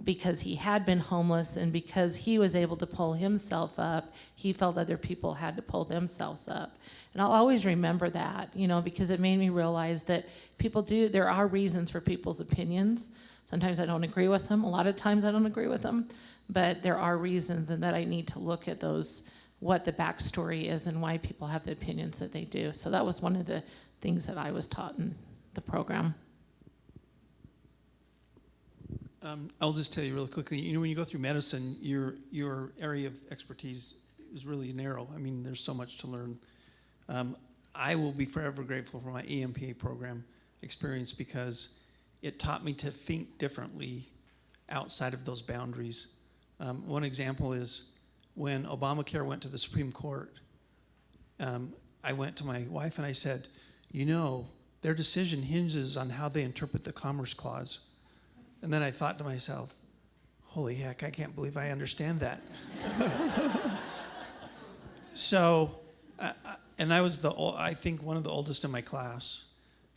because he had been homeless, and because he was able to pull himself up, he felt other people had to pull themselves up. And I'll always remember that, because it made me realize that there are reasons for people's opinions. Sometimes I don't agree with them. A lot of times I don't agree with them. But there are reasons, and that I need to look at what the backstory is and why people have the opinions that they do. So that was one of the things that I was taught in the program. I'll just tell you really quickly, when you go through medicine, your area of expertise is really narrow. I mean, there's so much to learn. I will be forever grateful for my EMPA program experience, because it taught me to think differently outside of those boundaries. One example is when Obamacare went to the Supreme Court, I went to my wife and I said, their decision hinges on how they interpret the Commerce Clause. And then I thought to myself, holy heck, I can't believe I understand that. So, and I was I think one of the oldest in my class.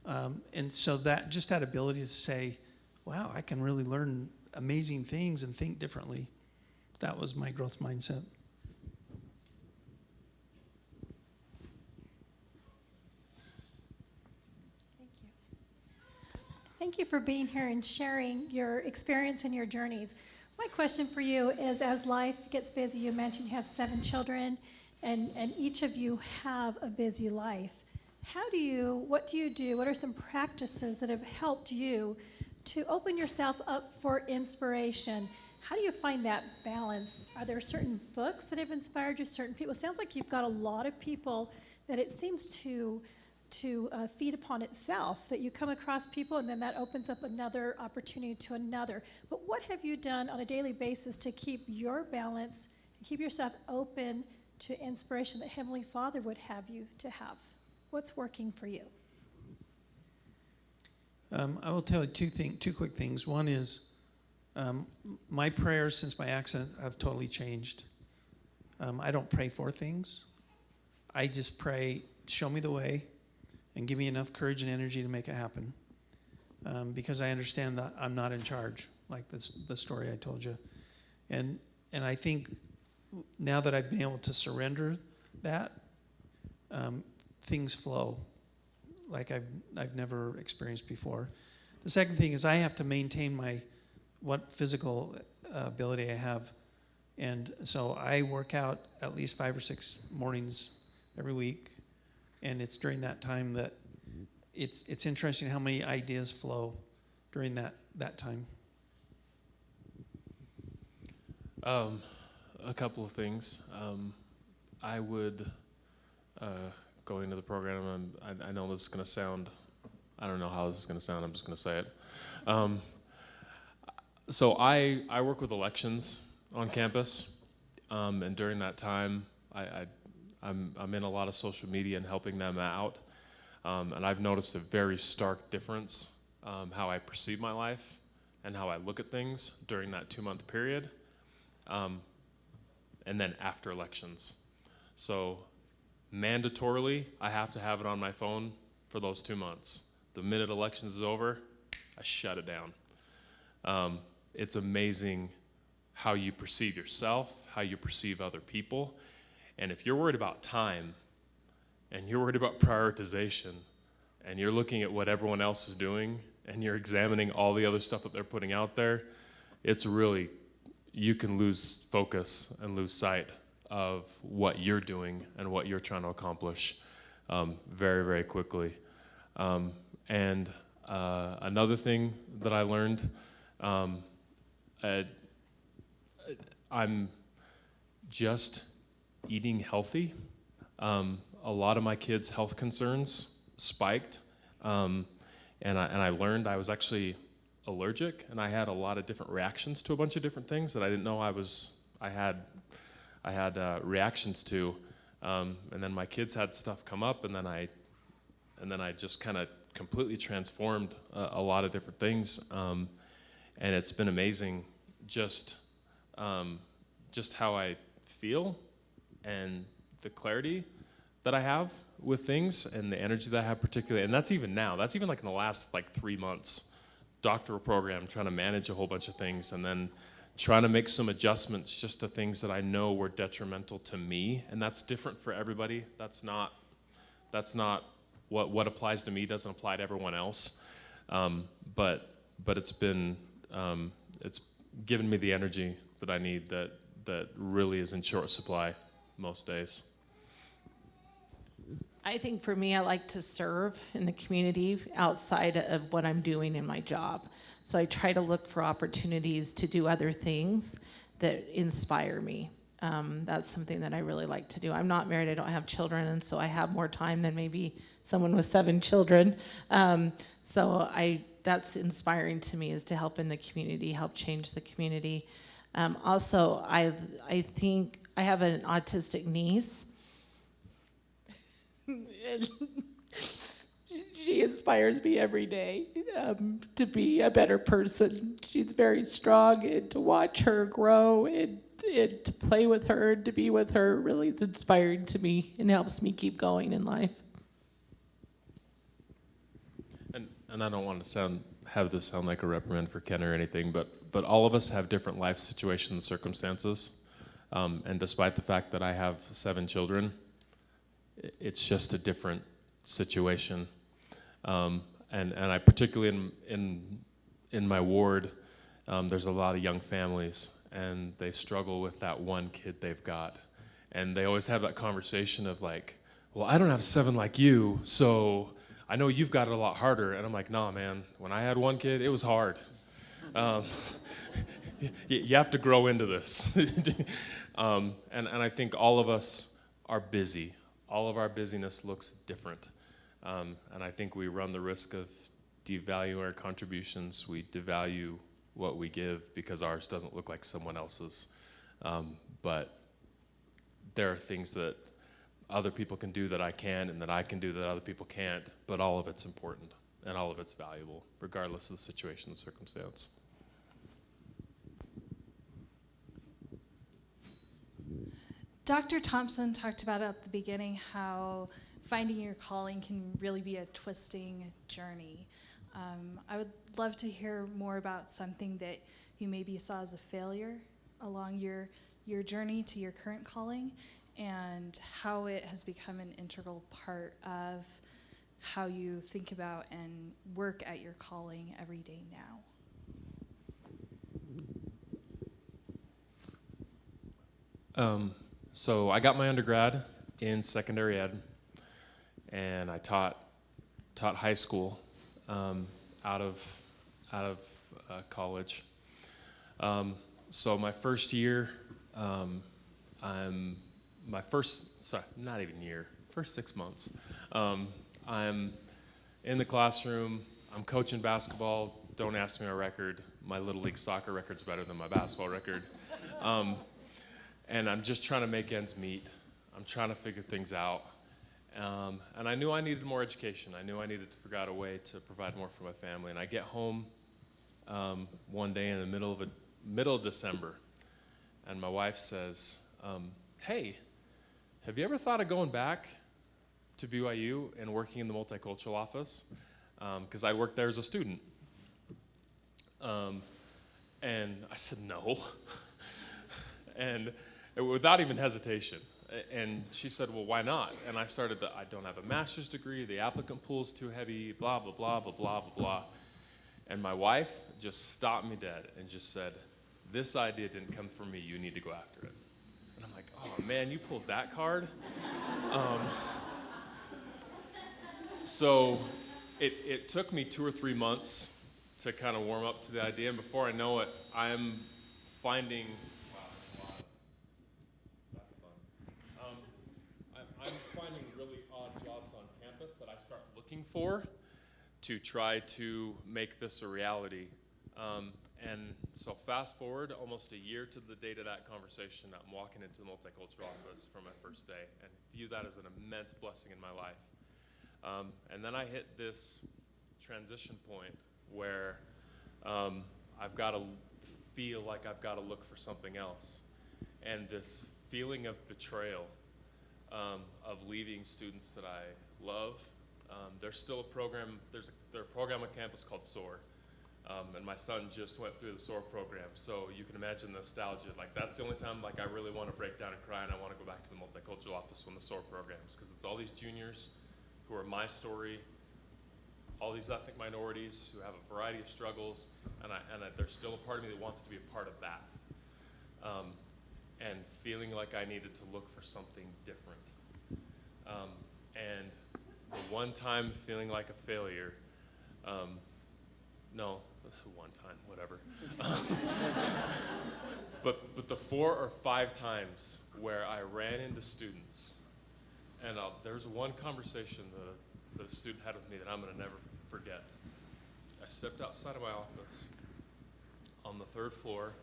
And so that ability to say, wow, I can really learn amazing things and think differently. That was my growth mindset. Thank you. Thank you for being here and sharing your experience and your journeys. My question for you is, as life gets busy, you mentioned you have 7 children, and each of you have a busy life. What do you do? What are some practices that have helped you to open yourself up for inspiration? How do you find that balance? Are there certain books that have inspired you, certain people? It sounds like you've got a lot of people that it seems to feed upon itself, that you come across people and then that opens up another opportunity to another. But what have you done on a daily basis to keep your balance and keep yourself open to inspiration that Heavenly Father would have you to have? What's working for you? I will tell you two quick things. One is my prayers since my accident have totally changed. I don't pray for things. I just pray, show me the way, and give me enough courage and energy to make it happen. Because I understand that I'm not in charge, like the story I told you. And I think now that I've been able to surrender that, things flow like I've never experienced before. The second thing is I have to maintain what physical ability I have. And so I work out at least 5 or 6 mornings every week. And it's during that time that it's interesting how many ideas flow during that time. A couple of things. I would, going into the program, I know this is going to sound, I don't know how this is going to sound, I'm just going to say it. So I work with elections on campus, and during that time, I'm in a lot of social media and helping them out, and I've noticed a very stark difference how I perceive my life and how I look at things during that 2-month period, and then after elections. So mandatorily, I have to have it on my phone for those 2 months. The minute elections is over, I shut it down. It's amazing how you perceive yourself, how you perceive other people. And if you're worried about time, and you're worried about prioritization, and you're looking at what everyone else is doing, and you're examining all the other stuff that they're putting out there, it's really, you can lose focus and lose sight of what you're doing and what you're trying to accomplish very, very quickly. And another thing that I learned, I'm just eating healthy. A lot of my kids' health concerns spiked, and I learned I was actually allergic, and I had a lot of different reactions to a bunch of different things that I didn't know I had reactions to, and then my kids had stuff come up, and then I just kind of completely transformed a lot of different things, and it's been amazing just how I feel and the clarity that I have with things and the energy that I have particularly, and that's even now, that's even like in the last 3 months, doctoral program, trying to manage a whole bunch of things, and then trying to make some adjustments just to things that I know were detrimental to me, and that's different for everybody. That's not what applies to me doesn't apply to everyone else, but it's been, it's given me the energy that I need that really is in short supply most days. I think for me, I like to serve in the community outside of what I'm doing in my job. So I try to look for opportunities to do other things that inspire me. That's something that I really like to do. I'm not married, I don't have children, and so I have more time than maybe someone with 7 children. That's inspiring to me, is to help in the community, help change the community. Also, I think I have an autistic niece. She inspires me every day to be a better person. She's very strong, and to watch her grow and to play with her and to be with her really is inspiring to me and helps me keep going in life. And I don't want to have this sound like a reprimand for Ken or anything, but all of us have different life situations and circumstances. And despite the fact that I have 7 children, it's just a different situation. and I particularly in my ward, there's a lot of young families, and they struggle with that one kid they've got. And they always have that conversation of like, well, I don't have 7 like you, so I know you've got it a lot harder. And I'm like, nah, man, when I had one kid, it was hard. You have to grow into this. And I think all of us are busy. All of our busyness looks different. And I think we run the risk of devaluing our contributions. We devalue what we give because ours doesn't look like someone else's. But there are things that other people can do that I can, and that I can do that other people can't, but all of it's important and all of it's valuable, regardless of the situation and circumstance. Dr. Thompson talked about at the beginning how finding your calling can really be a twisting journey. I would love to hear more about something that you maybe saw as a failure along your journey to your current calling, and how it has become an integral part of how you think about and work at your calling every day now. So I got my undergrad in secondary ed, and I taught high school out of college. So my first year, first 6 months, I'm in the classroom, I'm coaching basketball. Don't ask me my record. My Little League soccer record's better than my basketball record. And I'm just trying to make ends meet. I'm trying to figure things out. And I knew I needed more education. I knew I needed to figure out a way to provide more for my family. And I get home one day in the middle of December, and my wife says, hey, have you ever thought of going back to BYU and working in the multicultural office? Because I worked there as a student. And I said, no. And without even hesitation. And she said, well, why not? And I started I don't have a master's degree, the applicant pool's too heavy, blah, blah, blah, blah, blah, blah, blah. And my wife just stopped me dead and just said, this idea didn't come from me, you need to go after it. And I'm like, oh man, you pulled that card? So it took me 2 or 3 months to kind of warm up to the idea, and before I know it, I'm finding, I'm finding really odd jobs on campus that I start looking for to try to make this a reality. And so fast forward almost a year to the date of that conversation, I'm walking into the multicultural office for my first day and view that as an immense blessing in my life. And then I hit this transition point where I've got to feel like I've got to look for something else. And this feeling of betrayal of leaving students that I love. There's still a program, there's a program on campus called SOAR. And my son just went through the SOAR program, so you can imagine the nostalgia. Like, that's the only time like I really want to break down and cry, and I want to go back to the multicultural office when the SOAR programs, because it's all these juniors who are my story, all these ethnic minorities who have a variety of struggles, and there's still a part of me that wants to be a part of that. And feeling like I needed to look for something different. And the one time feeling like a failure, no, one time, whatever. But the 4 or 5 times where I ran into students, and there's one conversation that a student had with me that I'm gonna never forget. I stepped outside of my office on the 3rd floor,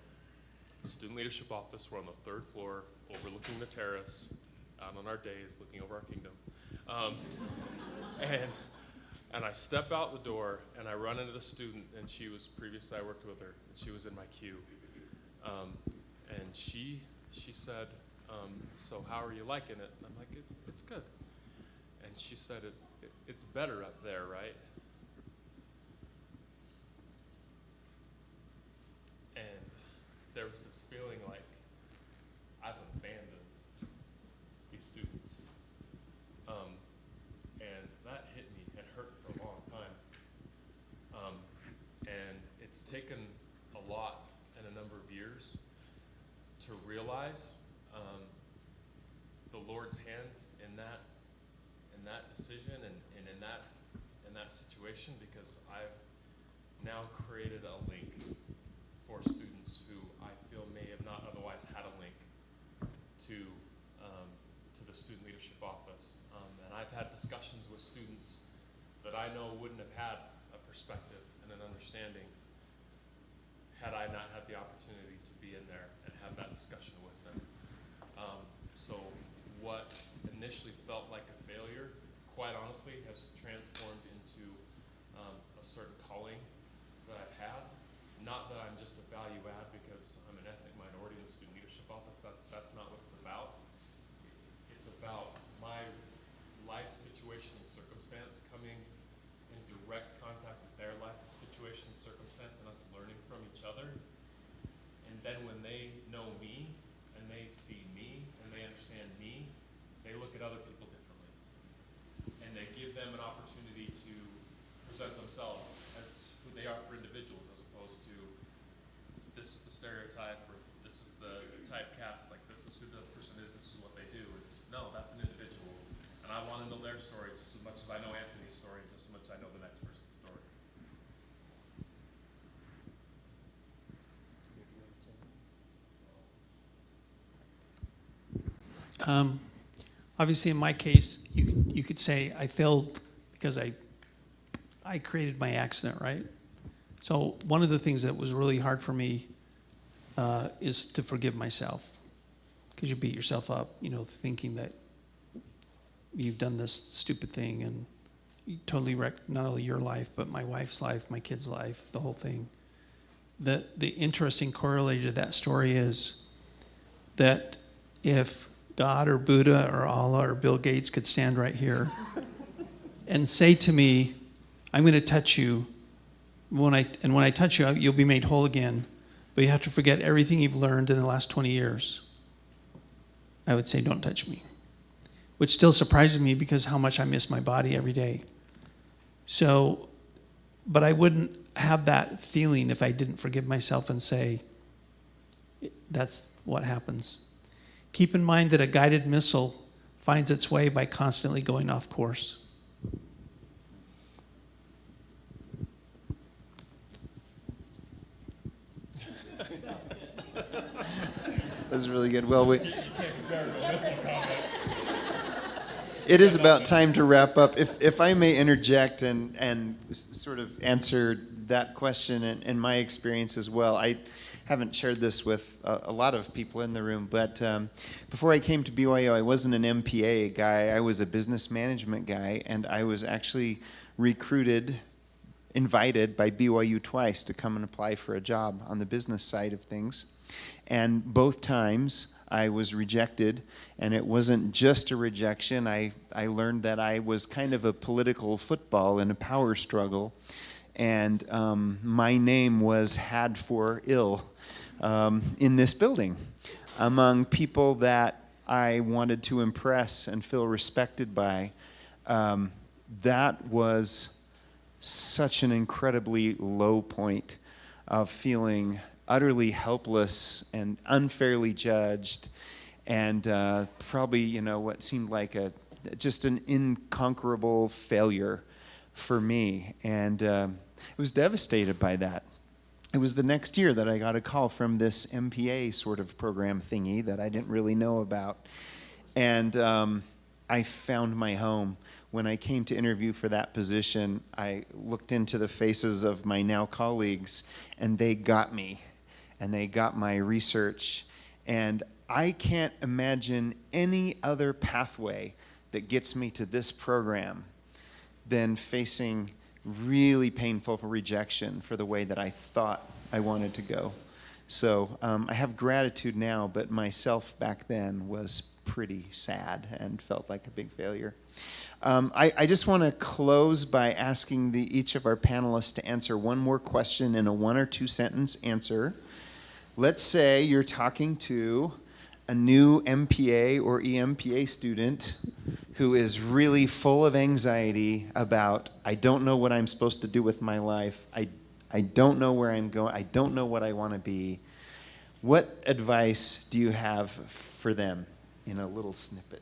student leadership office. We're on the 3rd floor, overlooking the terrace, out on our days, looking over our kingdom. And I step out the door, and I run into the student, and she was, previously I worked with her, and she was in my queue. And she said, so how are you liking it? And I'm like, it's good. And she said, it's better up there, right? And there was this feeling like I've abandoned these students. And that hit me and hurt for a long time. realize the Lord's hand in that decision and in that situation, because I've now created a link for students who I feel may have not otherwise had a link to the student leadership office. And I've had discussions with students that I know wouldn't have had a perspective and an understanding had I not had the opportunity to be in there and have that discussion with them. So what initially felt like a failure, quite honestly, has transformed into a certain calling that I've had. Not that I'm just a value add because I'm an ethnic minority in the student leadership office. That's not what it's about. It's about my life situation and circumstance coming in direct contact with their life situation and circumstance, and us learning from each other. And then when they know me and they see me and they understand me, they look at other people differently. And they give them an opportunity to present themselves as who they are for individuals, as opposed to this is the stereotype or this is the typecast, like this is who the person is, this is what they do. It's no, that's an individual. And I want to know their story just as much as I know Anthony's story, just as much as I know the next person's story. Obviously, in my case, you could say I failed because I created my accident, right? So one of the things that was really hard for me is to forgive myself, because you beat yourself up, thinking that you've done this stupid thing and you totally wrecked not only your life, but my wife's life, my kid's life, the whole thing. The interesting correlator to that story is that if God or Buddha or Allah or Bill Gates could stand right here and say to me, I'm going to touch you, when I touch you, you'll be made whole again, but you have to forget everything you've learned in the last 20 years. I would say, don't touch me. Which still surprises me because how much I miss my body every day. So, but I wouldn't have that feeling if I didn't forgive myself and say, that's what happens. Keep in mind that a guided missile finds its way by constantly going off course. That's really good. Well, it is about time to wrap up. If I may interject and sort of answer that question and my experience as well. I haven't shared this with a lot of people in the room, but before I came to BYU, I wasn't an MPA guy. I was a business management guy, and I was actually invited by BYU twice to come and apply for a job on the business side of things. And both times I was rejected, and it wasn't just a rejection. I learned that I was kind of a political football in a power struggle, and my name was had for ill in this building among people that I wanted to impress and feel respected by. That was such an incredibly low point of feeling utterly helpless and unfairly judged, and probably, what seemed like just an inconquerable failure for me. And I was devastated by that. It was the next year that I got a call from this MPA sort of program thingy that I didn't really know about. And I found my home. When I came to interview for that position, I looked into the faces of my now colleagues, and they got me, and they got my research. And I can't imagine any other pathway that gets me to this program than facing really painful rejection for the way that I thought I wanted to go. So I have gratitude now, but myself back then was pretty sad and felt like a big failure. I just want to close by asking each of our panelists to answer one more question in a 1 or 2 sentence answer. Let's say you're talking to a new MPA or EMPA student who is really full of anxiety about, I don't know what I'm supposed to do with my life. I don't know where I'm going. I don't know what I want to be. What advice do you have for them in a little snippet?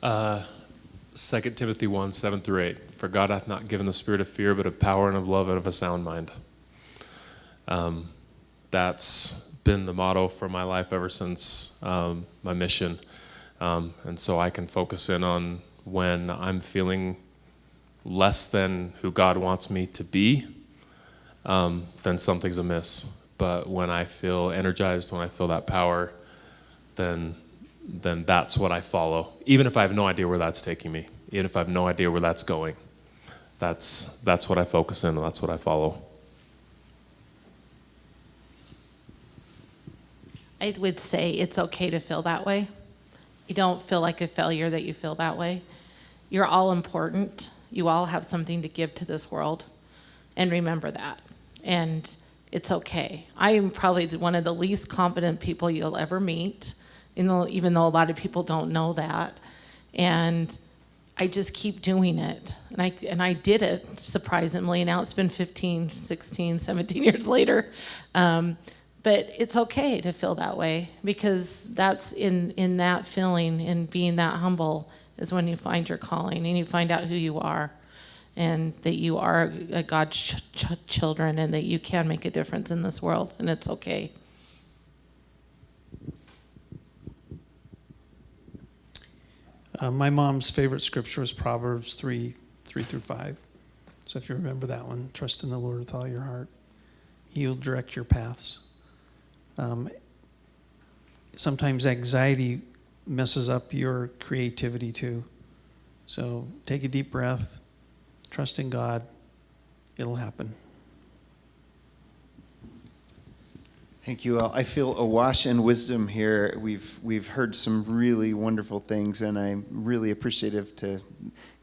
2 Timothy 1, 7 through 8. For God hath not given the spirit of fear, but of power and of love and of a sound mind. That's been the motto for my life ever since my mission. And so I can focus in on when I'm feeling less than who God wants me to be, then something's amiss. But when I feel energized, when I feel that power, then that's what I follow. Even if I have no idea where that's taking me, even if I have no idea where that's going, that's what I focus in, and that's what I follow. I would say it's okay to feel that way. You don't feel like a failure that you feel that way. You're all important. You all have something to give to this world. And remember that. And it's okay. I am probably one of the least confident people you'll ever meet, even though a lot of people don't know that. And I just keep doing it. And I did it, surprisingly. Now it's been 15, 16, 17 years later. But it's okay to feel that way, because that's in that feeling and being that humble is when you find your calling and you find out who you are, and that you are God's children, and that you can make a difference in this world, and it's okay. My mom's favorite scripture is Proverbs 3 through 5. So if you remember that one, trust in the Lord with all your heart. He will direct your paths. Sometimes anxiety messes up your creativity too. So take a deep breath, trust in God, it'll happen. Thank you all. I feel awash in wisdom here. We've heard some really wonderful things, and I'm really appreciative to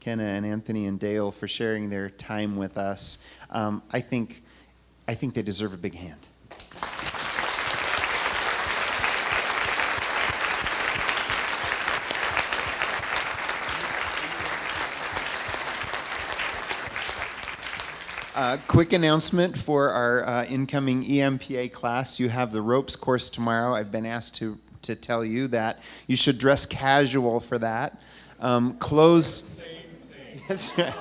Kenna and Anthony and Dale for sharing their time with us. I think they deserve a big hand. Quick announcement for our incoming EMPA class. You have the ropes course tomorrow. I've been asked to tell you that you should dress casual for that. That's right.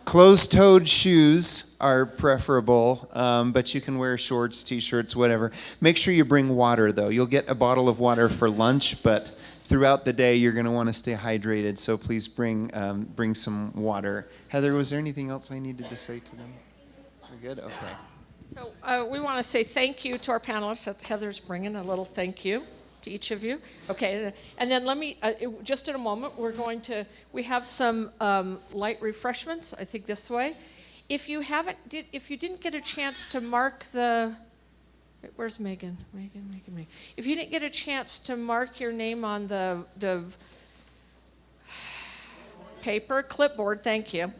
Closed-toed shoes are preferable, but you can wear shorts, t-shirts, whatever. Make sure you bring water, though. You'll get a bottle of water for lunch, but throughout the day you're going to want to stay hydrated, so please bring some water. Heather, was there anything else I needed to say to them? We're good? Okay. So we want to say thank you to our panelists. Heather's bringing a little thank you to each of you. Okay, and then let me, just in a moment, we have some light refreshments, I think this way. If you didn't get a chance to mark where's Megan? Megan. If you didn't get a chance to mark your name on the paper, clipboard, thank you.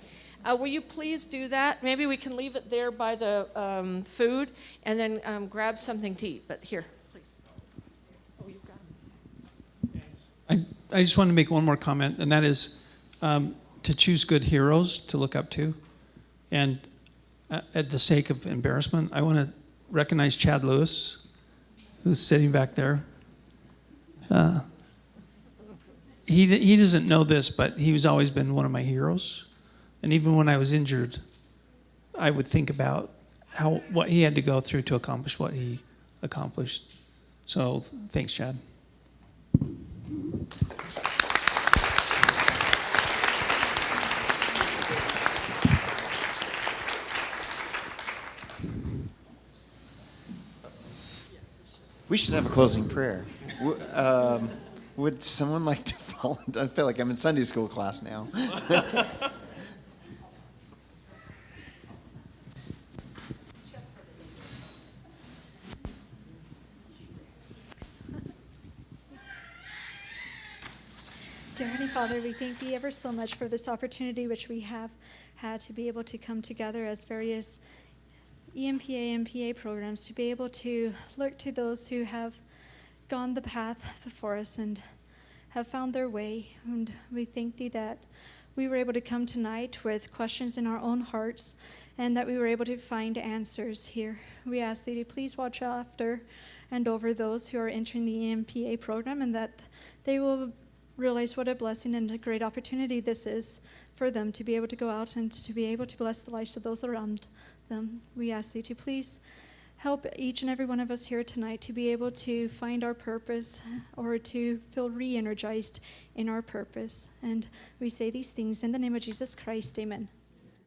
Will you please do that? Maybe we can leave it there by the food and then grab something to eat. But here, please. Oh, you've got it. I just want to make one more comment, and that is to choose good heroes to look up to. And at the sake of embarrassment, I want to recognize Chad Lewis, who's sitting back there. He doesn't know this, but he's always been one of my heroes. And even when I was injured, I would think about what he had to go through to accomplish what he accomplished. So thanks, Chad. We should have a closing prayer. Would someone like to follow? I feel like I'm in Sunday school class now. Dear Heavenly Father, we thank Thee ever so much for this opportunity which we have had to be able to come together as various EMPA, MPA programs, to be able to look to those who have gone the path before us and have found their way. And we thank Thee that we we were able to come tonight with questions in our own hearts and that we were able to find answers here. We ask that you please watch after and over those who are entering the EMPA program, and that they will realize what a blessing and a great opportunity this is for them to be able to go out and to be able to bless the lives of those around them. We ask you to please help each and every one of us here tonight to be able to find our purpose or to feel re-energized in our purpose. And we say these things in the name of Jesus Christ. Amen.